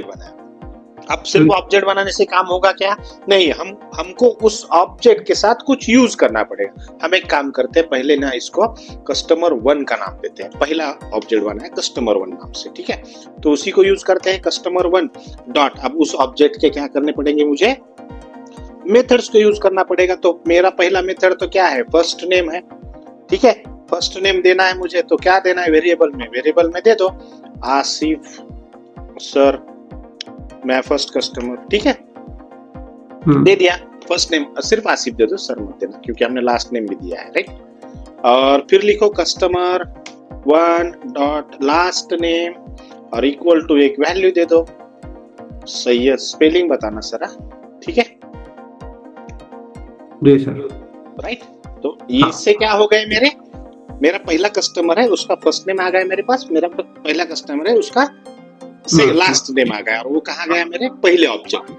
बनाया। अब सिर्फ ऑब्जेक्ट बनाने से काम होगा क्या, नहीं, हमको उस ऑब्जेक्ट के साथ कुछ यूज करना पड़ेगा। हम एक काम करते हैं, पहले ना इसको कस्टमर 1 का नाम देते हैं। पहला ऑब्जेक्ट बना है कस्टमर 1 नाम से, ठीक है। तो उसी को यूज करते हैं कस्टमर 1 डॉट। अब उस ऑब्जेक्ट के क्या करने पड़ेंगे, मुझे मेथड्स को यूज करना पड़ेगा। तो मेरा पहला मेथड तो क्या है, फर्स्ट नेम है, ठीक है। फर्स्ट नेम देना है मुझे, तो क्या देना है, वेरिएबल में दे दो आसिफ सर, मैं फर्स्ट कस्टमर, ठीक है, दे दिया। फर्स्ट नेम सिर्फ आसिफ दे दो, सर मत देना, क्योंकि हमने लास्ट नेम भी दिया है, राइट। और फिर लिखो कस्टमर 1 डॉट लास्ट नेम और इक्वल टू एक वैल्यू दे दो। सही है, स्पेलिंग बताना सर, ठीक है जी सर, राइट। तो इससे क्या हो गए, मेरा पहला कस्टमर है उसका फर्स्ट नेम आ गया मेरे पास, मेरा पहला कस्टमर है उसका से लास्ट नेम आ गया, और वो कहाँ गया, मेरे पहले ऑब्जेक्ट,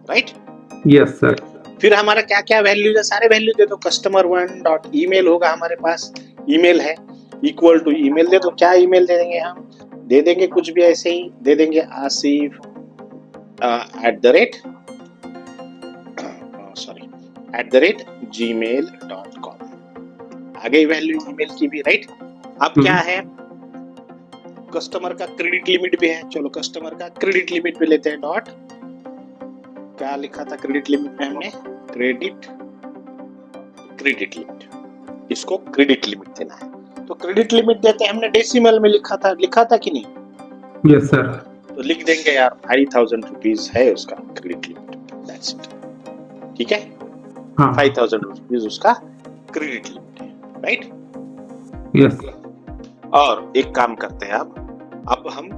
राइट। Yes sir. फिर हमारा क्या क्या वैल्यूज है, सारे वैल्यू दे दो। कस्टमर 1 डॉट ईमेल होगा, हमारे पास ईमेल है, इक्वल टू ईमेल दे दो। क्या ईमेल दे देंगे हम, दे देंगे कुछ भी ऐसे ही दे देंगे, आसिफ @gmail.com। आ गई वैल्यू ईमेल की भी, राइट। अब क्या है, कस्टमर का क्रेडिट लिमिट भी है। चलो कस्टमर का क्रेडिट लिमिट भी लेते हैं, डॉट क्या लिखा था क्रेडिट लिमिट में हमने, क्रेडिट लिमिट, इसको क्रेडिट लिमिट देना है। तो क्रेडिट लिमिट देते हैं, हमने डेसिमल में लिखा था कि नहीं, यस सर। तो लिख देंगे यार 5000 रुपीज है उसका क्रेडिट लिमिट, दैट्स इट, ठीक है। 5000 रुपीज उसका क्रेडिट लिमिट है, राइट। यस। और एक काम करते हैं, अब हम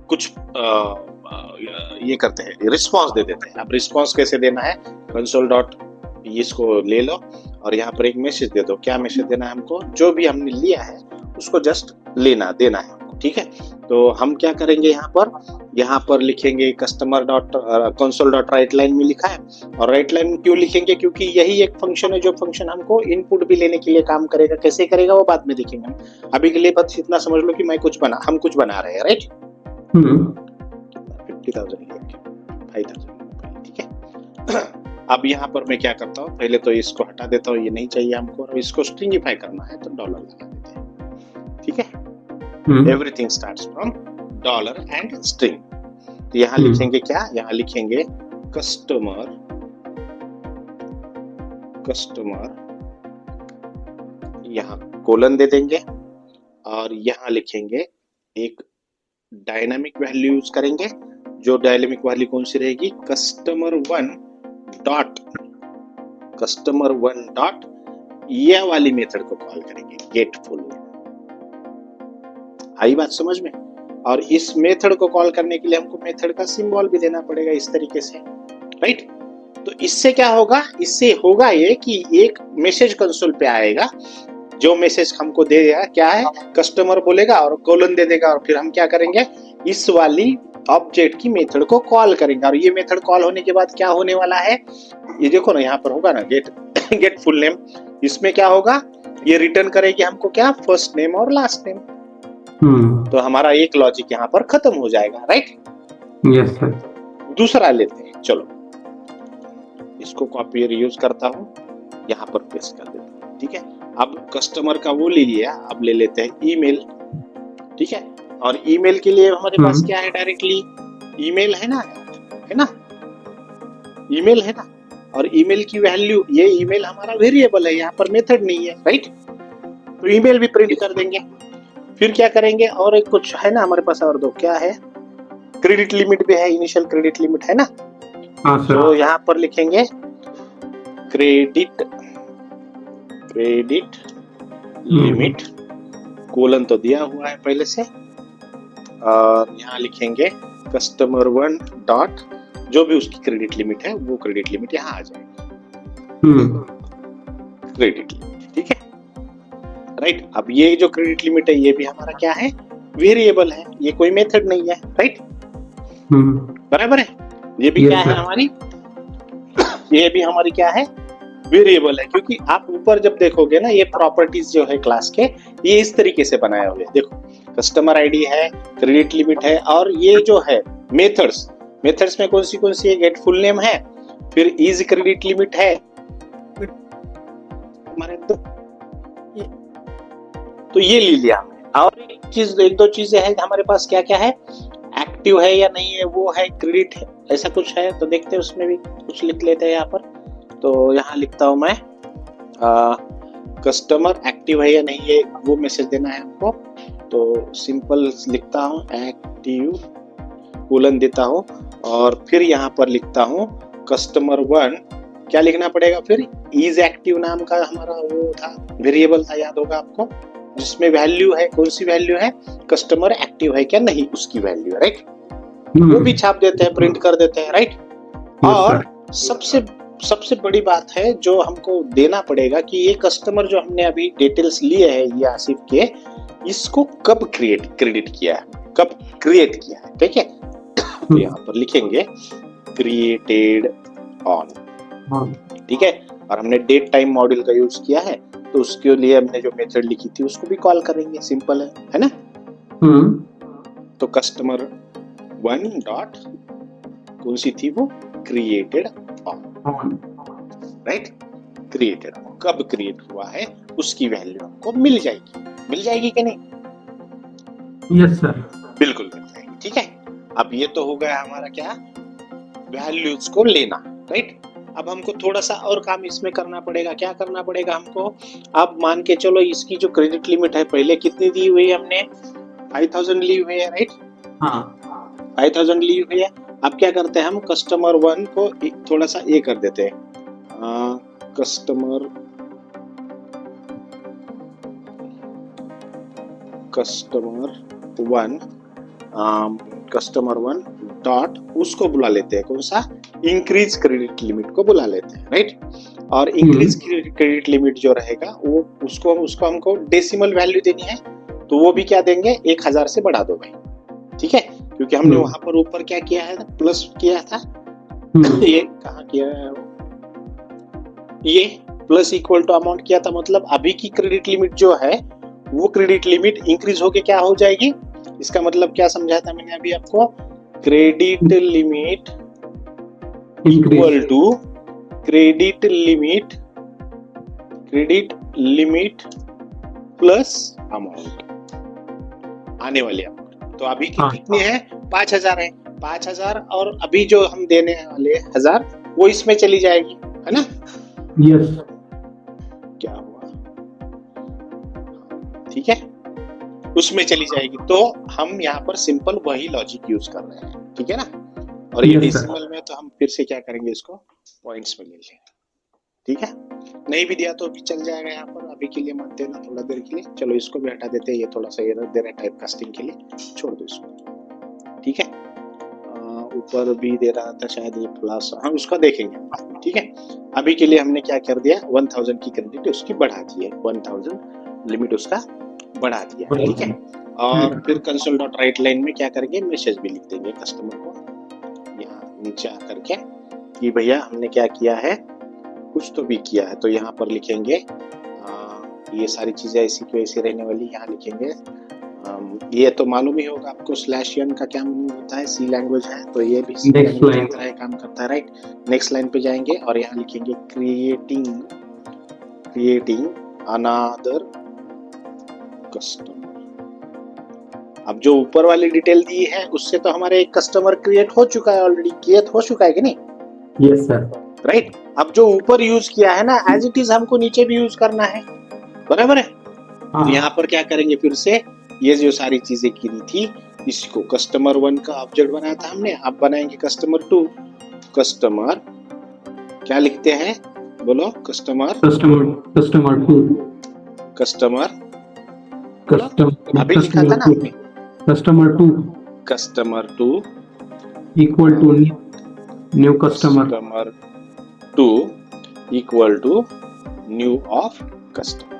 कुछ ये करते हैं, रिस्पॉन्स दे देते हैं। अब रिस्पॉन्स कैसे देना है, कंसोल डॉट इसको ले लो और यहाँ पर एक मैसेज दे दो। क्या मैसेज देना है हमको, जो भी हमने लिया है उसको जस्ट देना है हमको, ठीक है। तो हम क्या करेंगे, यहाँ पर लिखेंगे customer dot console dot right line में लिखा है। और राइट लाइन क्यों लिखेंगे, क्योंकि यही एक फंक्शन है जो फंक्शन हमको इनपुट भी लेने के लिए काम करेगा। कैसे करेगा वो बाद में देखेंगे हम, अभी के लिए बस इतना समझ लो कि हम कुछ बना रहे हैं, राइट। 50,000 5,000, ठीक है। अब यहाँ पर मैं क्या करता हूँ, पहले तो इसको हटा देता हूँ, ये नहीं चाहिए हमको। और इसको स्ट्रिंगिफाई करना है तो डॉलर लगा देते हैं, ठीक है। Everything starts from dollar and string. तो यहाँ लिखेंगे क्या, यहाँ लिखेंगे कस्टमर यहाँ कोलन दे देंगे और यहाँ लिखेंगे एक डायनामिक वैल्यू यूज करेंगे। जो डायनामिक वैल्यू कौन सी रहेगी, कस्टमर वन डॉट यह वाली मेथड को कॉल करेंगे, गेट फुल। आई बात समझ में। और इस मेथड को कॉल करने के लिए हमको मेथड का सिंबल भी देना पड़ेगा इस तरीके से, राइट। तो इससे क्या होगा, इससे होगा ये कि एक मैसेज कंसोल पे आएगा, जो मैसेज हमको देगा क्या है, कस्टमर बोलेगा और कोलन दे देगा। और फिर हम क्या करेंगे, इस वाली ऑब्जेक्ट की मेथड को कॉल करेंगे। और ये मेथड कॉल होने के बाद क्या होने वाला है, ये देखो ना, यहाँ पर होगा ना गेट फुल नेम। इसमें क्या होगा, ये रिटर्न करेगी हमको क्या, फर्स्ट नेम और लास्ट नेम। तो हमारा एक लॉजिक यहाँ पर खत्म हो जाएगा, राइट। Yes sir. दूसरा लेते हैं, चलो इसको कॉपी रीयूज करता हूँ, यहाँ पर पेस्ट कर देता हूँ, ठीक है। अब कस्टमर का वो ले लिया, अब ले लेते हैं ईमेल, ठीक है। और ईमेल के लिए हमारे पास क्या है, डायरेक्टली ईमेल है ना, ईमेल है ना। और ईमेल की वैल्यू, ये ईमेल हमारा वेरिएबल है, यहाँ पर मेथड नहीं है, राइट। तो ईमेल भी प्रिंट कर देंगे। फिर क्या करेंगे, और एक कुछ है ना हमारे पास, और दो क्या है, क्रेडिट लिमिट भी है, इनिशियल क्रेडिट लिमिट है ना। तो यहाँ पर लिखेंगे क्रेडिट लिमिट कोलन तो दिया हुआ है पहले से। और यहाँ लिखेंगे कस्टमर वन डॉट जो भी उसकी क्रेडिट लिमिट है वो क्रेडिट लिमिट यहाँ आ जाएगी, क्रेडिट लिमिट, ठीक है, राइट। अब ये जो क्रेडिट लिमिट है ये भी हमारा क्या है, वेरिएबल है, ये कोई मेथड नहीं है, राइट। बराबर है। ये भी क्या है हमारी, ये भी हमारी क्या है, वेरिएबल है। क्योंकि आप ऊपर जब देखोगे ना, ये प्रॉपर्टीज जो है क्लास के, ये इस तरीके से बनाए हुए, देखो कस्टमर आईडी है, क्रेडिट लिमिट है, और ये जो है मेथड्स में कौन सी है, गेट फुल नेम है, फिर इज क्रेडिट लिमिट है हमारे। तो ये ले लिया हमने। और एक दो चीजें हैं हमारे पास, क्या क्या है, एक्टिव है या नहीं है, वो है क्रेडिट है, ऐसा कुछ है। तो देखते हैं, उसमें भी कुछ लिख लेते हैं यहाँ पर। तो यहाँ लिखता हूं मैं कस्टमर एक्टिव है या नहीं है, वो मैसेज देना है हमको। तो सिंपल लिखता हूं एक्टिव कोलन देता हूं, और फिर यहाँ पर लिखता हूं कस्टमर वन, क्या लिखना पड़ेगा फिर, इज एक्टिव नाम का हमारा वो था, वेरिएबल था, याद होगा आपको, जिसमें वैल्यू है, कौन सी वैल्यू है, कस्टमर एक्टिव है क्या नहीं, उसकी वैल्यू है, राइट। वो भी छाप देते हैं, प्रिंट कर देते हैं, राइट। और सबसे बड़ी बात है जो हमको देना पड़ेगा कि ये कस्टमर जो हमने अभी डिटेल्स लिए हैं ये आसिफ के, इसको कब क्रेडिट किया है, कब क्रिएट किया है, ठीक है। तो यहाँ पर लिखेंगे क्रिएटेड ऑन, ठीक है। और हमने डेट टाइम मॉड्यूल का यूज किया है, तो उसके लिए हमने जो मेथड लिखी थी उसको भी कॉल करेंगे, सिंपल है ना। तो कस्टमर वन डॉट कौन सी थी वो, क्रिएटेड ऑन, राइट। क्रिएटेड कब क्रिएट हुआ है उसकी वैल्यू हमको मिल जाएगी कि नहीं, यस सर, बिल्कुल मिल जाएगी, ठीक है। अब ये तो हो गया हमारा क्या, वैल्यूज को लेना, राइट। अब हमको थोड़ा सा और काम इसमें करना पड़ेगा। क्या करना पड़ेगा हमको, अब मान के चलो इसकी जो क्रेडिट लिमिट है पहले कितनी दी हुई है हमने, 5,000 ली हुई है, राइट। हाँ 5,000 ली हुई है। अब क्या करते हैं हम, कस्टमर वन को थोड़ा सा ये कर देते हैं, कस्टमर वन कस्टमर 1 डॉट उसको बुला लेते हैं, कौन सा, इंक्रीज क्रेडिट लिमिट को बुला लेते हैं, राइट। और इंक्रीज क्रेडिट लिमिट जो रहेगा वो उसको हमको डेसिमल वैल्यू देनी है, तो वो भी क्या देंगे, 1000 से बढ़ा दो भाई, ठीक है, क्योंकि हमने वहां पर ऊपर क्या किया है, प्लस किया था। ये कहाँ किया है, ये प्लस इक्वल टू अमाउंट किया था, मतलब अभी की क्रेडिट लिमिट जो है वो क्रेडिट लिमिट इंक्रीज होके क्या हो जाएगी, इसका मतलब क्या समझाया था मैंने अभी आपको, credit limit equal to credit limit plus amount, आने वाली अमाउंट। तो अभी की कितनी है, 5000 है, 5000 और अभी जो हम देने वाले 1000 वो इसमें चली जाएगी, है ना। यस, क्या हुआ, ठीक है, उसमें चली जाएगी। तो हम यहाँ पर सिंपल वही लॉजिक यूज कर रहे हैं, ठीक है ना। और ये डेसिमल में तो हम फिर से क्या करेंगे, इसको पॉइंट्स में ले लेंगे, ठीक है। नहीं भी दिया तो भी चल जाएगा, यहाँ पर अभी के लिए मत देना, थोड़ा देर के लिए। चलो इसको भी हटा देते हैं, ये थोड़ा सा एरर दे रहा है टाइप कास्टिंग के लिए, छोड़ दो इसको, ठीक है। ऊपर भी दे रहा था शायद, ये प्लस, हम उसका देखेंगे, ठीक है। अभी के लिए हमने क्या कर दिया, 1000 की क्रेडिट उसकी बढ़ा दी है, 1000 लिमिट उसका बढ़ा दिया, ठीक है। और फिर कंसोल डॉट राइट लाइन में क्या करेंगे, मैसेज भी लिख देंगे कस्टमर को यहाँ नीचे आकर के कि भैया हमने क्या किया है, कुछ तो भी किया है। तो यहाँ पर लिखेंगे ये सारी चीजें ऐसी की वैसी रहने वाली, यहाँ लिखेंगे ये तो मालूम ही होगा आपको, स्लैश एन का क्या मीनिंग होता है, सी लैंग्वेज है तो ये भी सी लैंग्वेज की तरह काम करता है, राइट। नेक्स्ट लाइन पे जाएंगे और यहाँ लिखेंगे क्रिएटिंग अनदर कस्टमर। अब जो ऊपर वाली डिटेल दी है उससे तो हमारे एक कस्टमर क्रिएट हो चुका है, ऑलरेडी क्रिएट हो चुका है कि नहीं, यस सर, राइट। अब जो ऊपर यूज किया है ना, एज इट इज हमको नीचे भी यूज करना है, बराबर है। तो यहाँ पर क्या करेंगे, फिर से ये जो सारी चीजें की थी, इसको कस्टमर 1 का ऑब्जेक्ट बनाया था हमने, अब बनाएंगे कस्टमर 2। कस्टमर क्या लिखते हैं, बोलो, कस्टमर 2 अभी लिखा था ना आपने, customer 2 equal to new customer 2 equal to new of customer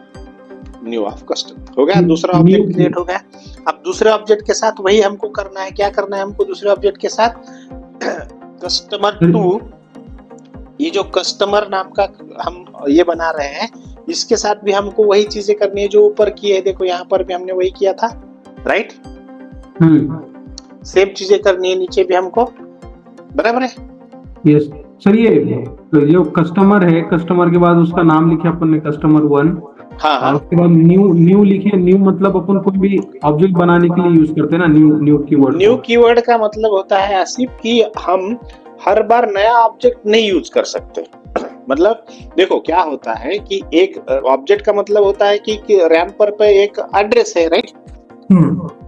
हो गया। दूसरा ऑब्जेक्ट क्रिएट हो गया। अब दूसरे ऑब्जेक्ट के साथ वही हमको करना है, क्या करना है हमको दूसरे ऑब्जेक्ट के साथ, कस्टमर 2, ये जो कस्टमर नाम का हम ये बना रहे हैं, इसके साथ भी हमको वही चीजें करनी है जो ऊपर की है। देखो यहाँ पर भी हमने वही किया था, राइट। सेम चीजें करनी है नीचे भी हमको, बराबर है। यस सर, ये जो कस्टमर है, कस्टमर के बाद उसका नाम लिखे अपन ने कस्टमर 1, हाँ, उसके बाद न्यू लिखे। न्यू मतलब अपन कोई भी ऑब्जेक्ट बनाने के लिए यूज करते हैं ना, न्यू कीवर्ड। न्यू कीवर्ड का मतलब होता है आसिफ कि हम हर बार नया ऑब्जेक्ट नहीं यूज कर सकते। मतलब देखो क्या होता है कि एक ऑब्जेक्ट का मतलब होता है कि रैम पर पे एक एड्रेस है, राइट,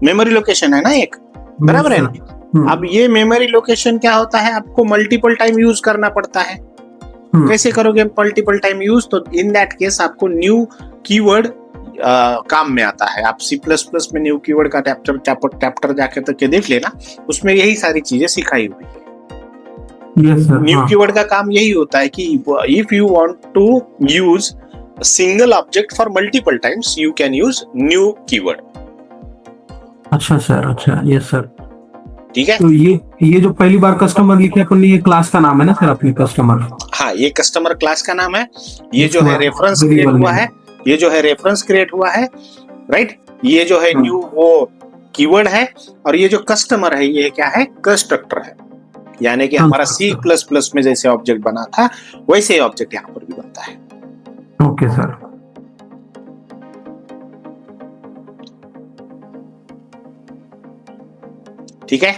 मेमोरी लोकेशन है ना एक, बराबर है ना। अब ये मेमोरी लोकेशन क्या होता है, आपको मल्टीपल टाइम यूज करना पड़ता है। कैसे करोगे मल्टीपल टाइम यूज, तो इन दैट केस आपको न्यू कीवर्ड काम में आता है। आप C++ में न्यू कीवर्ड का चैप्टर जाके तक के देख लेना, उसमें यही सारी चीजें सिखाई हुई है। न्यू कीवर्ड का काम यही होता है कि if you want to use single object for multiple times, you can use new keyword. अच्छा सर, अच्छा, यस सर, ठीक है। तो ये जो पहली बार कस्टमर लिखे अपन ने, ये क्लास का नाम है ना सर अपने कस्टमर? हाँ, ये कस्टमर क्लास का नाम है। ये जो है रेफरेंस क्रिएट हुआ है, ये जो है रेफरेंस क्रिएट हुआ है, राइट। ये जो है न्यू वो कीवर्ड है, और ये जो कस्टमर है ये क्या है, कंस्ट्रक्टर है। यानी कि हमारा C++ में जैसे ऑब्जेक्ट बना था वैसे ही ऑब्जेक्ट यहाँ पर भी बनता है। Okay sir. ठीक है,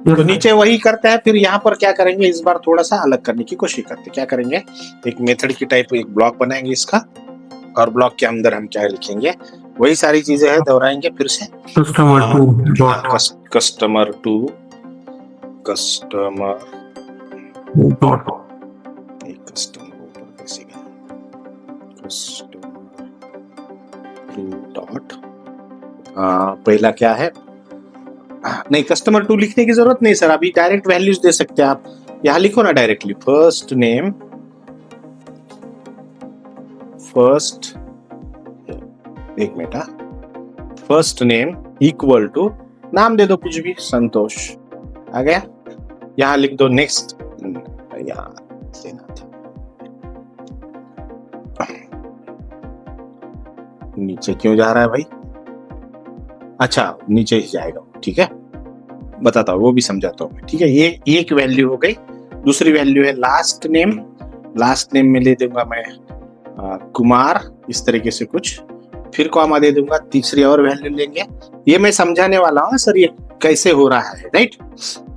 तो नीचे वही करते हैं। फिर यहाँ पर क्या करेंगे, इस बार थोड़ा सा अलग करने की कोशिश करते हैं। क्या करेंगे, एक मेथड की टाइप एक ब्लॉक बनाएंगे इसका, और ब्लॉक के अंदर हम क्या लिखेंगे, वही सारी चीजें हैं, दोहराएंगे फिर से। कस्टमर 2 डॉट, पहला क्या है, नहीं, कस्टमर टू लिखने की जरूरत नहीं सर, अभी डायरेक्ट वैल्यूज दे सकते हैं आप। यहाँ लिखो ना डायरेक्टली, फर्स्ट नेम, फर्स्ट, एक minute, first name equal to, नाम दे दो कुछ भी, संतोष, आ गया। यहाँ लिख दो नेक्स्ट, यहाँ देना था, नीचे क्यों जा रहा है भाई, अच्छा नीचे ही जाएगा, ठीक है, बताता हूँ, वो भी समझाता हूँ मैं, ठीक है। ये एक वैल्यू हो गई। दूसरी वैल्यू है लास्ट नेम, लास्ट नेम में ले दूंगा मैं कुमार, इस तरीके से कुछ, फिर कॉमा दे दूंगा, तीसरी और वैल्यू लेंगे। ये मैं समझाने वाला हूँ सर, ये कैसे हो रहा है, राइट।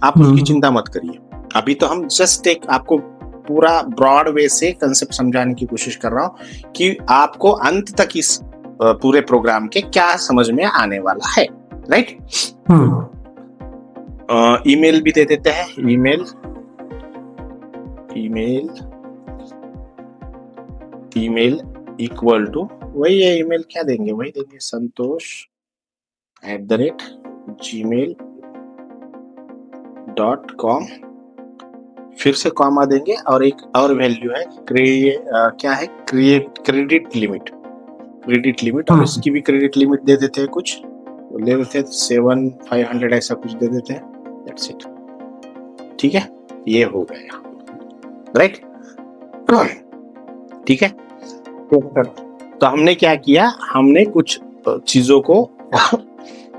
आप उसकी चिंता मत करिए, अभी तो हम जस्ट एक आपको पूरा ब्रॉड वे से कंसेप्ट समझाने की कोशिश कर रहा हूँ कि आपको अंत तक इस पूरे प्रोग्राम के क्या समझ में आने वाला है, राइट। ईमेल भी दे देते हैं, email, email, email equal to, वही है ईमेल, क्या देंगे, वही देंगे, santosh@gmail.com, फिर से कॉमा देंगे, और एक और वैल्यू है क्या है, क्रेडिट लिमिट, क्रेडिट लिमिट, और इसकी भी क्रेडिट लिमिट दे देते हैं कुछ, ले लेते हैं 7,500 ऐसा कुछ दे देते हैं, दैट्स इट, ठीक है। ये हो गया, राइट, ठीक है। तो हमने क्या किया, हमने कुछ चीजों को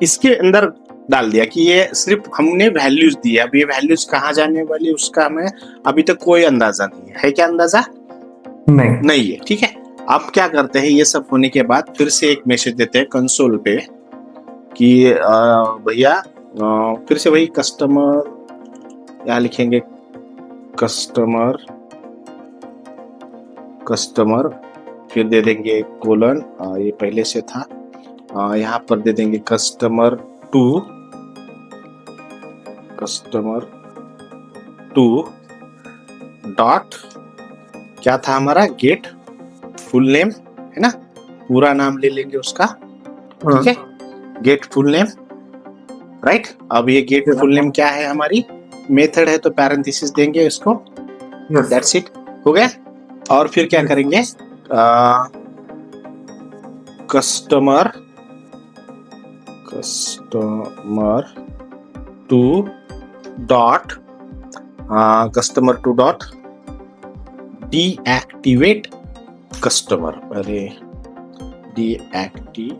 इसके अंदर डाल दिया कि ये सिर्फ हमने वैल्यूज दी है। अब ये वैल्यूज कहाँ जाने वाली उसका हमें अभी तक कोई अंदाजा नहीं है क्या अंदाजा? नहीं है, ठीक है। अब क्या करते हैं, ये सब होने के बाद फिर से एक मैसेज देते हैं कंसोल पे कि भैया फिर से वही कस्टमर, यहाँ लिखेंगे कस्टमर, कस्टमर, फिर दे देंगे कोलन, ये पहले से था, यहाँ पर दे देंगे customer two, customer two dot, क्या था हमारा, गेट फुल नेम, है ना, पूरा नाम ले लेंगे उसका, ठीक है, गेट फुल नेम, राइट। अब ये गेट फुल नेम क्या है, हमारी मेथड है, तो पैरेंथेसिस देंगे इसको, दैट्स इट, हो गया। और फिर क्या करेंगे, customer, customer two dot, customer two dot deactivate customer, अरे डीएक्टिवेट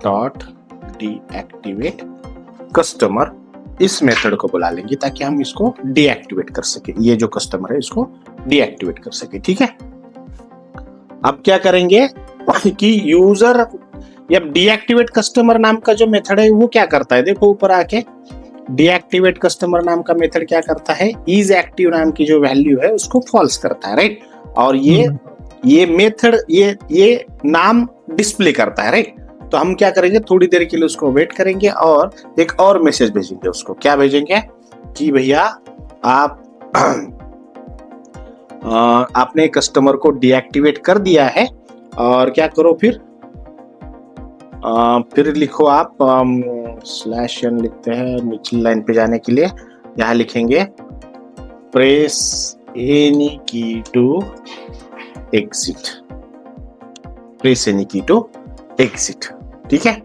डॉट डीएक्टिवेट कस्टमर, इस मेथड को बुला लेंगे ताकि हम इसको डीएक्टिवेट कर सके, ये जो कस्टमर है इसको डीएक्टिवेट कर सके, ठीक है। अब क्या करेंगे कि यूजर या डीएक्टिवेट कस्टमर नाम का जो मेथड है वो क्या करता है, देखो ऊपर आके, डीएक्टिवेट कस्टमर नाम का मेथड क्या करता है, इज एक्टिव नाम की जो वैल्यू है उसको फॉल्स करता है, राइट। और ये मेथड ये नाम डिस्प्ले करता है, राइट। तो हम क्या करेंगे, थोड़ी देर के लिए उसको वेट करेंगे और एक और मैसेज भेजेंगे उसको, क्या भेजेंगे कि भैया आपने कस्टमर को डीएक्टिवेट कर दिया है, और क्या करो फिर लिखो आप /n लिखते हैं निचली लाइन पे जाने के लिए, यहाँ लिखेंगे प्रेस एनी की टू एग्जिट, प्रेस एनी की टू एग्जिट, ठीक है।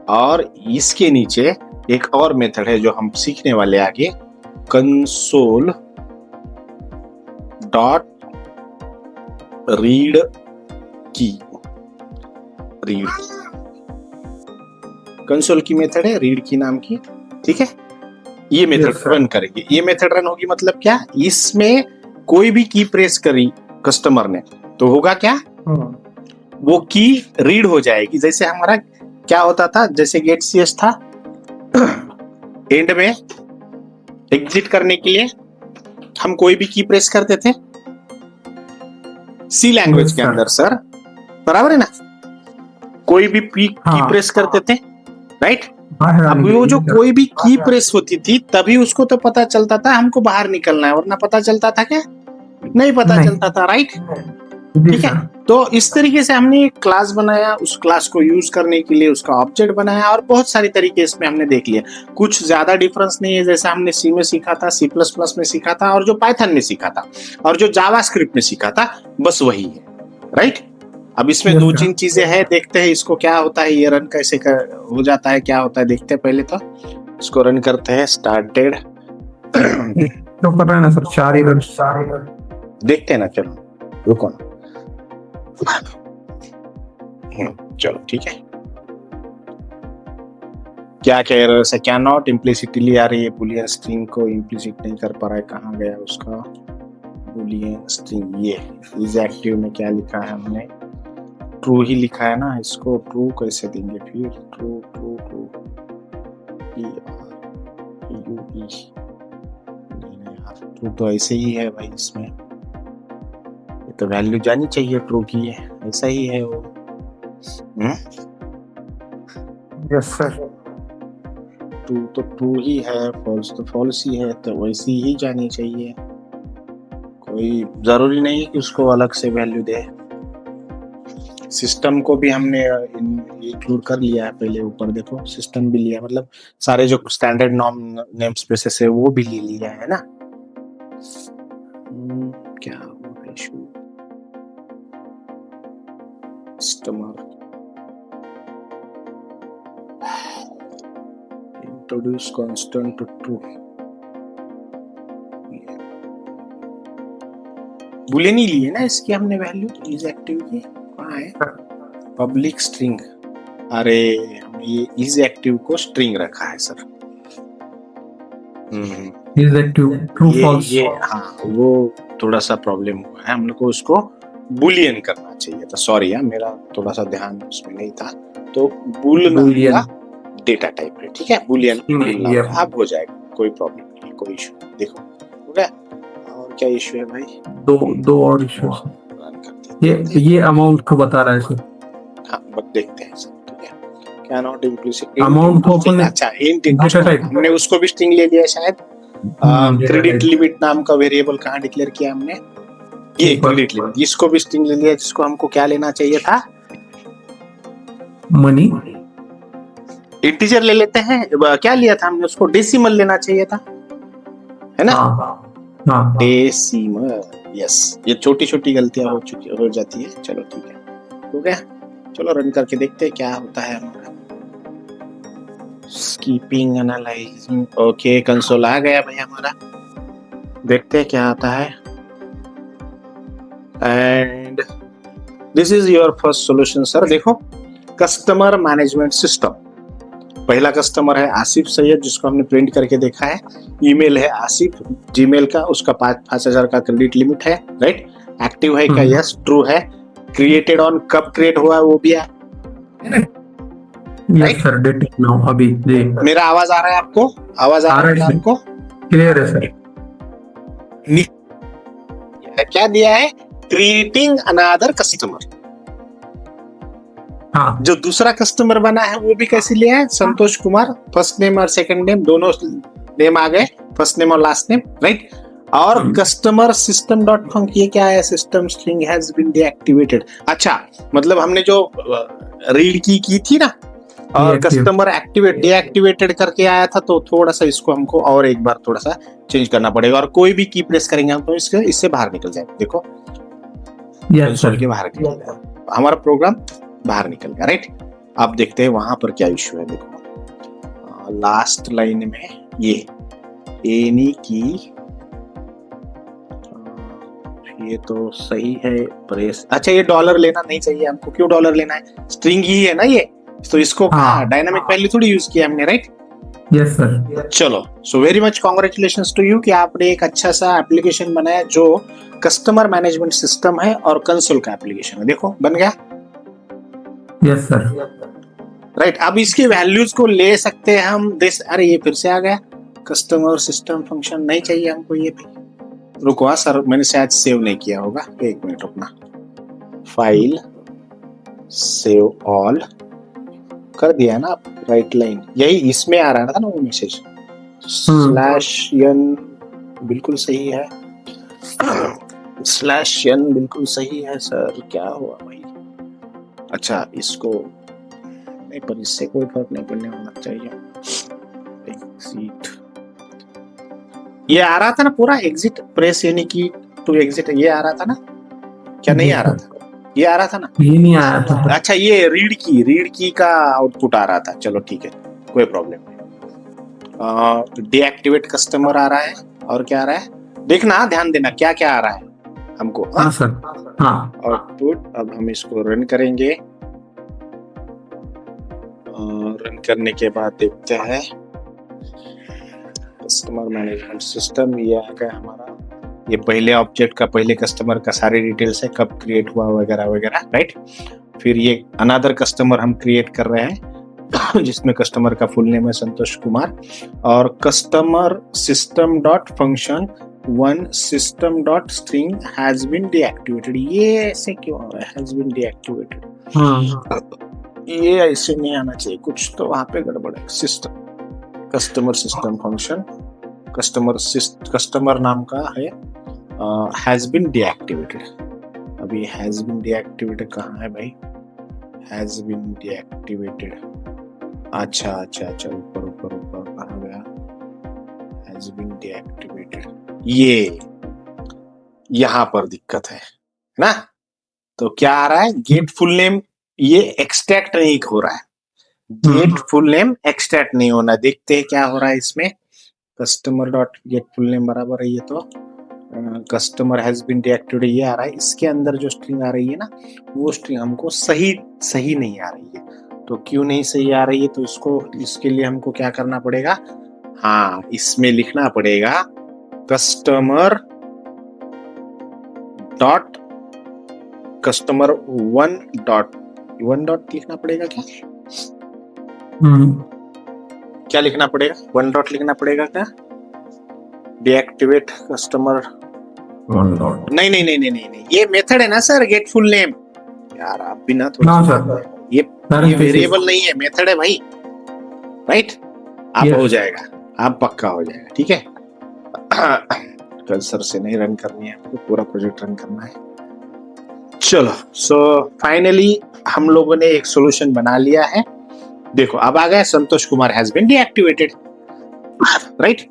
और इसके नीचे एक और मेथड है जो हम सीखने वाले आगे, कंसोल डॉट रीड की, रीड, कंसोल की मेथड है रीड की नाम की, ठीक है। ये मेथड रन करेंगे, ये मेथड रन होगी, मतलब क्या, इसमें कोई भी की प्रेस करी कस्टमर ने तो होगा क्या, वो की रीड हो जाएगी। जैसे हमारा क्या होता था, जैसे गेट CS था, एंड में एग्जिट करने के लिए हम कोई भी की प्रेस करते थे, सी लैंग्वेज के अंदर सर, बराबर है ना, कोई भी की प्रेस करते थे, राइट। अब वो जो कोई भी की प्रेस होती थी तभी उसको तो पता चलता था हमको बाहर निकलना है, वरना पता चलता था क्या, नहीं पता चलता था, राइट। जी ठीक है। सर। तो इस तरीके से हमने एक क्लास बनाया, उस क्लास को यूज करने के लिए उसका ऑब्जेक्ट बनाया, और बहुत सारी तरीके इसमें हमने देख लिए। कुछ ज्यादा डिफरेंस नहीं है, जैसा हमने सी में सीखा था, सी प्लस प्लस में सीखा था, और जो पाइथन में सीखा था, और जो जावास्क्रिप्ट में सीखा था, बस वही है, राइट। अब इसमें Yes, दो sir. तीन चीजें हैं, देखते हैं इसको क्या होता है, ये रन कैसे हो जाता है, क्या होता है देखते हैं। पहले तो इसको रन करते हैं, स्टार्टेड तो कर रहे हैं ना सर, सारे देखते हैं ना, चलो रुको ना। चलो ठीक है। क्या कह रहे हैं, क्या नॉट इम्प्लिसिटली आ रही है, बुलियन स्ट्रिंग को इम्प्लिसिट नहीं कर पा रहा है, कहाँ गया उसका बुलियन स्ट्रिंग। ये इज एक्टिव में क्या लिखा है हमने, ट्रू ही लिखा है ना, इसको ट्रू कैसे देंगे फिर, ट्रू ट्रू ट्रू ट्रू तो ऐसे ही है भाई, इसमें ये तो वैल्यू जानी चाहिए ट्रू की है, ऐसा ही है वो। Yes sir. ट्रू तो ट्रू ही है, फॉल्स तो फॉल्स ही है, तो वैसी ही जानी चाहिए, कोई जरूरी नहीं कि उसको अलग से वैल्यू दे। सिस्टम को भी हमने इंक्लूड कर लिया है, पहले ऊपर देखो सिस्टम भी लिया, मतलब सारे जो स्टैंडर्ड नेम स्पेसेस है वो भी ले लिया है ना। क्या हुआ issue, customer introduce constant to true, boolean ही लिए ना इसकी हमने वैल्यू, इज एक्टिव की कहाँ है, पब्लिक स्ट्रिंग। अरे हम ये इज एक्टिव को स्ट्रिंग रखा है sir. Is active true false. ये हाँ, वो थोड़ा सा प्रॉब्लम हुआ है, हम लोग को उसको बुलियन करना चाहिए था, सॉरी यार, मेरा थोड़ा सा ध्यान उसमें नहीं था। तो बुलियन का डेटा टाइप है, ठीक है, बुलियन अब हो जाएगा, कोई प्रॉब्लम नहीं, कोई इशू। देखो हो गया, और क्या इशू है भाई, दो और इशू। ये अमाउंट को बता रहा है सर। हाँ बस देखते हैं सर, ठीक है। क्या नॉट इम्प्लिसिट अमाउंट को अपन अच्छा इंट हमने उसको भी स्ट्रिंग ले लिया शायद। क्रेडिट लिमिट नाम का वेरिएबल कहाँ डिक्लेयर किया हमने, ये क्रेडिट लिमिट, इसको भी स्ट्रिंग ले लिया, जिसको हमको क्या लेना चाहिए था, मनी। इंटीजर ले लेते हैं, क्या लिया था हमने उसको, डेसिमल लेना चाहिए था, है ना। हाँ डेसिमल, यस। ये छोटी छोटी गलतियां हो जाती है, चलो ठीक है, हो गया। चलो रन करके देखते हैं क्या होता है हमारा। कीपिंग एनालाइजिंग, ओके कंसोल आ गया भाई हमारा, देखते हैं क्या आता है। And this is your first solution sir. देखो कस्टमर मैनेजमेंट सिस्टम, पहला कस्टमर है आसिफ सैयद, जिसको हमने प्रिंट करके देखा है। ईमेल है आसिफ, जीमेल का, उसका 5,000 का क्रेडिट लिमिट है, राइट। एक्टिव है क्या, यस ट्रू है। क्रिएटेड ऑन, कब क्रिएट हुआ है वो भी है, यस सर, डेट नाउ अभी जी। मेरा आवाज आ रहा है आपको, आवाज आ रहा है आपको, क्लियर है सर। क्या दिया है, क्रिएटिंग अनदर कस्टमर। हाँ, जो दूसरा कस्टमर बना है वो भी कैसे लिया है, संतोष कुमार, फर्स्ट नेम और सेकंड नेम दोनों नेम आ गए, फर्स्ट नेम और लास्ट नेम, राइट। और कस्टमर सिस्टम डॉट कॉम की क्या है, system string has been deactivated. अच्छा मतलब हमने जो रीड की थी ना, और कस्टमर डीएक्टिवेटेड करके आया था, तो थोड़ा सा इसको हमको और एक बार थोड़ा सा चेंज करना पड़ेगा, और कोई भी की प्रेस करेंगे हम तो इससे बाहर निकल जाएगा। देखो कंसोल के बाहर निकल जाएगा, हमारा प्रोग्राम बाहर निकल गया, राइट। अब देखते हैं वहां पर क्या इश्यू है। देखो लास्ट लाइन में ये एनी की, ये तो सही है प्रेस, अच्छा ये डॉलर लेना नहीं चाहिए हमको, क्यों डॉलर लेना है, स्ट्रिंग ही है ना ये, तो इसको डायनामिक वैल्यू थोड़ी यूज किया हमने, राइट। Yes sir. चलो so very much congratulations to you कि आपने एक अच्छा सा एप्लीकेशन बनाया जो कस्टमर मैनेजमेंट सिस्टम है और कंसोल का एप्लीकेशन है। देखो बन गया, यस सर, राइट। अब इसकी वैल्यूज को ले सकते हैं हम अरे ये फिर से आ गया, कस्टमर सिस्टम फंक्शन नहीं चाहिए हमको ये भी। रुको सर, मैंने शायद सेव नहीं किया होगा, एक मिनट रुकना, फाइल सेव ऑल कर दिया ना, राइट लाइन यही इसमें आ रहा था ना वो मैसेज, स्लैश n बिल्कुल सही है। स्लैश n बिल्कुल सही है सर, क्या हुआ भाई? अच्छा इसको नहीं, पर इससे कोई फर्क नहीं पड़ने वाला चाहिए। एग्जिट ये आ रहा था ना पूरा, एग्जिट प्रेस यानी कि टू एग्जिट, ये आ रहा था ना? क्या नहीं आ रहा था? ये आ रहा था ना? ये नहीं आया था। अच्छा ये रीड की का आउटपुट आ रहा था, चलो ठीक है, कोई प्रॉब्लम नहीं। डीएक्टिवेट कस्टमर आ रहा है, और क्या आ रहा है देखना, ध्यान देना क्या क्या आ रहा है हमको। हाँ सर, हाँ आउटपुट अब हम इसको रन करेंगे, रन करने के बाद देखते हैं कस्टमर मैनेजमेंट सिस्टम, ये आ गया हमारा। ये पहले ऑब्जेक्ट का, पहले कस्टमर का सारी डिटेल्स है, कब क्रिएट हुआ वगैरह वगैरह, राइट। फिर ये अनदर कस्टमर हम क्रिएट कर रहे हैं जिसमें कस्टमर का फुल नेम है संतोष कुमार, और customer system dot function one system dot string has been deactivated. ये ऐसे क्यों हो रहा है हैज बीन डीएक्टिवेटेड? हाँ ये ऐसे नहीं आना चाहिए, कुछ तो वहां पे गड़बड़ है। System customer system function customer नाम का है, हैज बीन डीएक्टिवेटेड। अभी हैज बीन डीएक्टिवेटेड कहाँ है भाई? हैज बीन डीएक्टिवेटेड, अच्छा अच्छा अच्छा, ऊपर ऊपर ऊपर कहाँ गया? हैज बीन डीएक्टिवेटेड, ये यहाँ पर दिक्कत है ना। तो क्या आ रहा है? गेट फुल नेम ये एक्सट्रैक्ट नहीं हो रहा है, गेट फुल नेम एक्सट्रैक्ट नहीं होना। देखते हैं क्या हो रहा है इसमें। Customer dot get full name बराबर है ये, तो कस्टमर हैज बीन डीएक्टिवेटेड ये आ रहा है। इसके अंदर जो स्ट्रिंग आ रही है ना, वो स्ट्रिंग हमको सही नहीं आ रही है। तो क्यों नहीं सही आ रही है? तो इसके लिए हमको क्या करना पड़ेगा? हाँ, इसमें लिखना पड़ेगा customer dot customer one dot लिखना पड़ेगा। क्या लिखना पड़ेगा? वन डॉट लिखना पड़ेगा क्या? डीएक्टिवेट कस्टमर वन डॉट नहीं, ये मेथड है ना सर, गेट फुल नेम। यार आप भी ना थोड़ा ये वेरिएबल नहीं है, मेथड है भाई, राइट। आप हो जाएगा, आप पक्का हो जाएगा, ठीक है। कल सर से नहीं रन करनी है आपको, पूरा प्रोजेक्ट रन करना है। चलो, सो फाइनली हम लोगों ने एक सॉल्यूशन बना लिया है। देखो अब आ गया Santosh Kumar has been deactivated, right.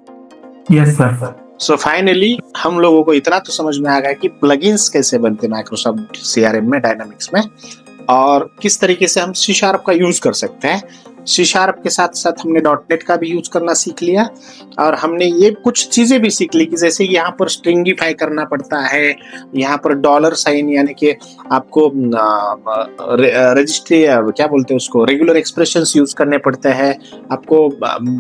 Yes sir. So finally हम लोगों को इतना तो समझ में आ गया कि प्लगइन्स कैसे बनते माइक्रोसॉफ्ट सीआरएम में, डायनामिक्स में, और किस तरीके से हम सी शार्प का यूज कर सकते हैं। सी शार्प के साथ साथ हमने .NET का भी यूज करना सीख लिया, और हमने ये कुछ चीजें भी सीख ली कि जैसे यहाँ पर स्ट्रिंगिफाई करना पड़ता है, यहाँ पर डॉलर साइन यानी कि आपको रजिस्ट्री क्या बोलते हैं उसको, रेगुलर एक्सप्रेशंस यूज करने पड़ते हैं, आपको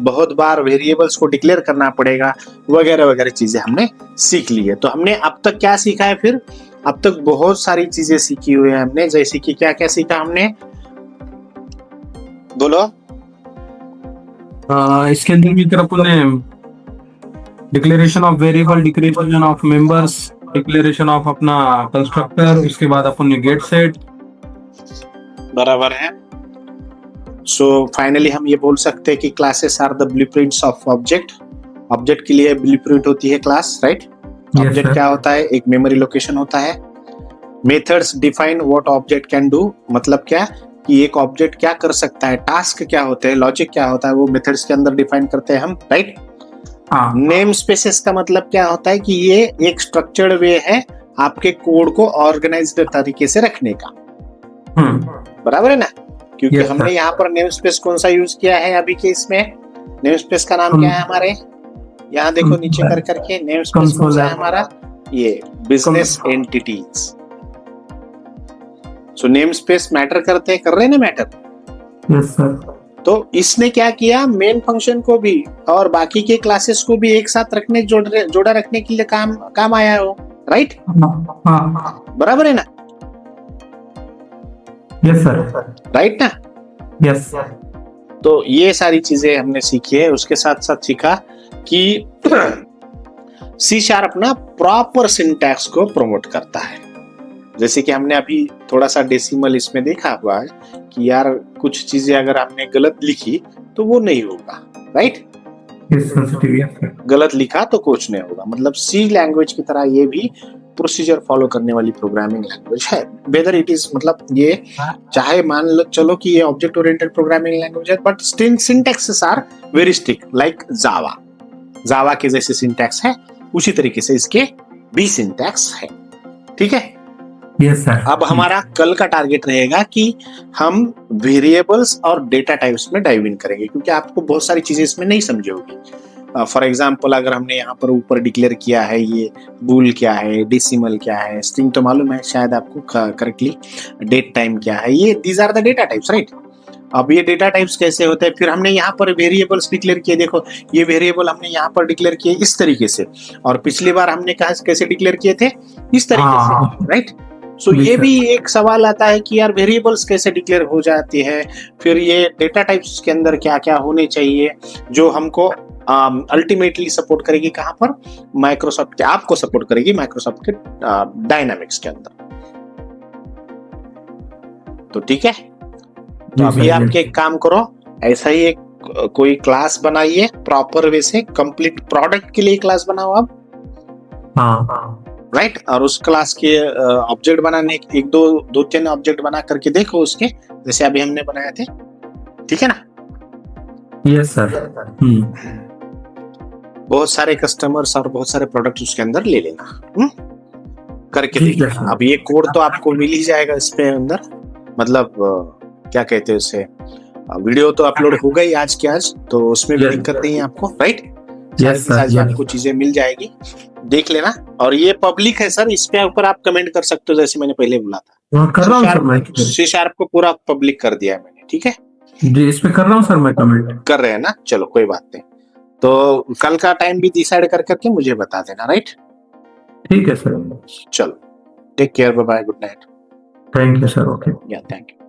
बहुत बार वेरिएबल्स को डिक्लेयर करना पड़ेगा, वगैरह वगैरह चीजें हमने सीख ली है। तो हमने अब तक क्या सीखा है? फिर अब तक बहुत सारी चीजें सीखी हुई है हमने, जैसे कि क्या क्या सीखा हमने, बोलो। इसके अंदर भी तरफ declaration of variable, declaration of members, declaration of अपना कंस्ट्रक्टर, उसके बाद अपन ने गेट सेट, बराबर है। सो फाइनली हम ये बोल सकते हैं कि classes are the blueprints of object. Object के लिए ब्लूप्रिंट होती है क्लास, राइट। ऑब्जेक्ट क्या होता है? एक मेमोरी लोकेशन होता है। Methods define what object can do, मतलब क्या कि एक ऑब्जेक्ट क्या कर सकता है, टास्क क्या होते हैं, लॉजिक क्या होता है, वो मेथड्स के अंदर डिफाइन करते हैं हम, राइट। नेम स्पेसेस का मतलब क्या होता है कि ये एक स्ट्रक्चर्ड वे है आपके कोड को ऑर्गेनाइज्ड तरीके से रखने का, बराबर है ना। क्योंकि हमने यहाँ पर नेम स्पेस कौन सा यूज किया है अभी के इसमें, नेम स्पेस का नाम क्या है हमारे, यहाँ देखो नीचे कर करके नेम स्पेस कौन सा है हमारा, ये business entities. So name space matter करते हैं, कर रहे हैं ना मैटर। Yes sir. तो इसने क्या किया, मेन फंक्शन को भी और बाकी के क्लासेस को भी एक साथ रखने, जोड़ा रखने के लिए काम आया है वो, राइट। बराबर है ना? Yes sir. राइट ना? यस। तो ये सारी चीजें हमने सीखी है। उसके साथ साथ सीखा कि सी शार्प ना प्रॉपर सिंटैक्स को प्रमोट करता है। जैसे कि हमने अभी थोड़ा सा डेसिमल इसमें देखा हुआ है कि यार कुछ चीजें अगर आपने गलत लिखी तो वो नहीं होगा, राइट। गलत लिखा तो कुछ नहीं होगा। मतलब सी लैंग्वेज की तरह ये भी प्रोसीजर फॉलो करने वाली प्रोग्रामिंग लैंग्वेज है। वेदर इट इज, मतलब ये चाहे मान लो चलो कि ये ऑब्जेक्ट ओरिएंटेड प्रोग्रामिंग लैंग्वेज है, but still syntaxes are very strict, like Java के जैसे सिंटैक्स है उसी तरीके से इसके भी सिंटैक्स है। ठीक है, यस सर। अब हमारा कल का टारगेट रहेगा कि हम वेरिएबल्स और डेटा टाइप्स में डाइव इन करेंगे, क्योंकि आपको बहुत सारी चीजें इसमें नहीं समझी होगी। फॉर एग्जाम्पल, अगर हमने यहाँ पर ऊपर डिक्लेयर किया है ये बूल क्या है, डेसिमल क्या है, स्ट्रिंग तो मालूम है शायद आपको करेक्टली, डेट टाइम क्या है, ये these are the data types, right. अब ये डेटा टाइप्स कैसे होते हैं, फिर हमने यहाँ पर वेरिएबल्स डिक्लेयर किए, देखो ये वेरिएबल हमने यहाँ पर डिक्लेयर किए इस तरीके से, और पिछली बार हमने कहा कैसे डिक्लेयर किए थे, इस तरीके से, राइट। सो ये भी एक सवाल आता है कि यार वेरिएबल्स कैसे डिक्लेयर हो जाती है, फिर ये डेटा टाइप्स के अंदर क्या क्या होने चाहिए जो हमको अल्टीमेटली सपोर्ट करेगी, कहां पर, माइक्रोसॉफ्ट के, आपको सपोर्ट करेगी माइक्रोसॉफ्ट के डायनामिक्स के अंदर। तो ठीक है, तो अभी आप एक काम करो, ऐसा ही एक कोई क्लास बनाइए प्रॉपर वे से, कंप्लीट प्रोडक्ट के लिए क्लास बनाओ आप, राइट। और उस क्लास के ऑब्जेक्ट बनाने, एक दो तीन ऑब्जेक्ट बना करके देखो उसके, जैसे अभी हमने बनाए थे, ठीक है ना। Yes sir. बहुत सारे कस्टमर्स और बहुत सारे प्रोडक्ट उसके अंदर ले लेना, करके देखना। अब ये कोड तो आपको मिल ही जाएगा इसके अंदर, मतलब क्या कहते हैं उसे, वीडियो तो अपलोड हो गई आज के आज, तो उसमें भी दिक्कत नहीं है आपको, राइट। सारी आपको चीजें मिल जाएगी, देख लेना। और ये पब्लिक है सर, इस पे ऊपर आप कमेंट कर सकते हो, जैसे मैंने पहले बोला था, कर रहा हूं सर मैं, सी शार्प को पूरा पब्लिक कर दिया है मैंने, ठीक है जी, इस पे कर रहा हूं सर मैं, कमेंट कर रहे हैं ना, चलो कोई बात नहीं। तो कल का टाइम भी डिसाइड कर करके मुझे बता देना, राइट। ठीक है सर, चलो take care, bye bye, good night. Thank you sir, okay, yeah thank you.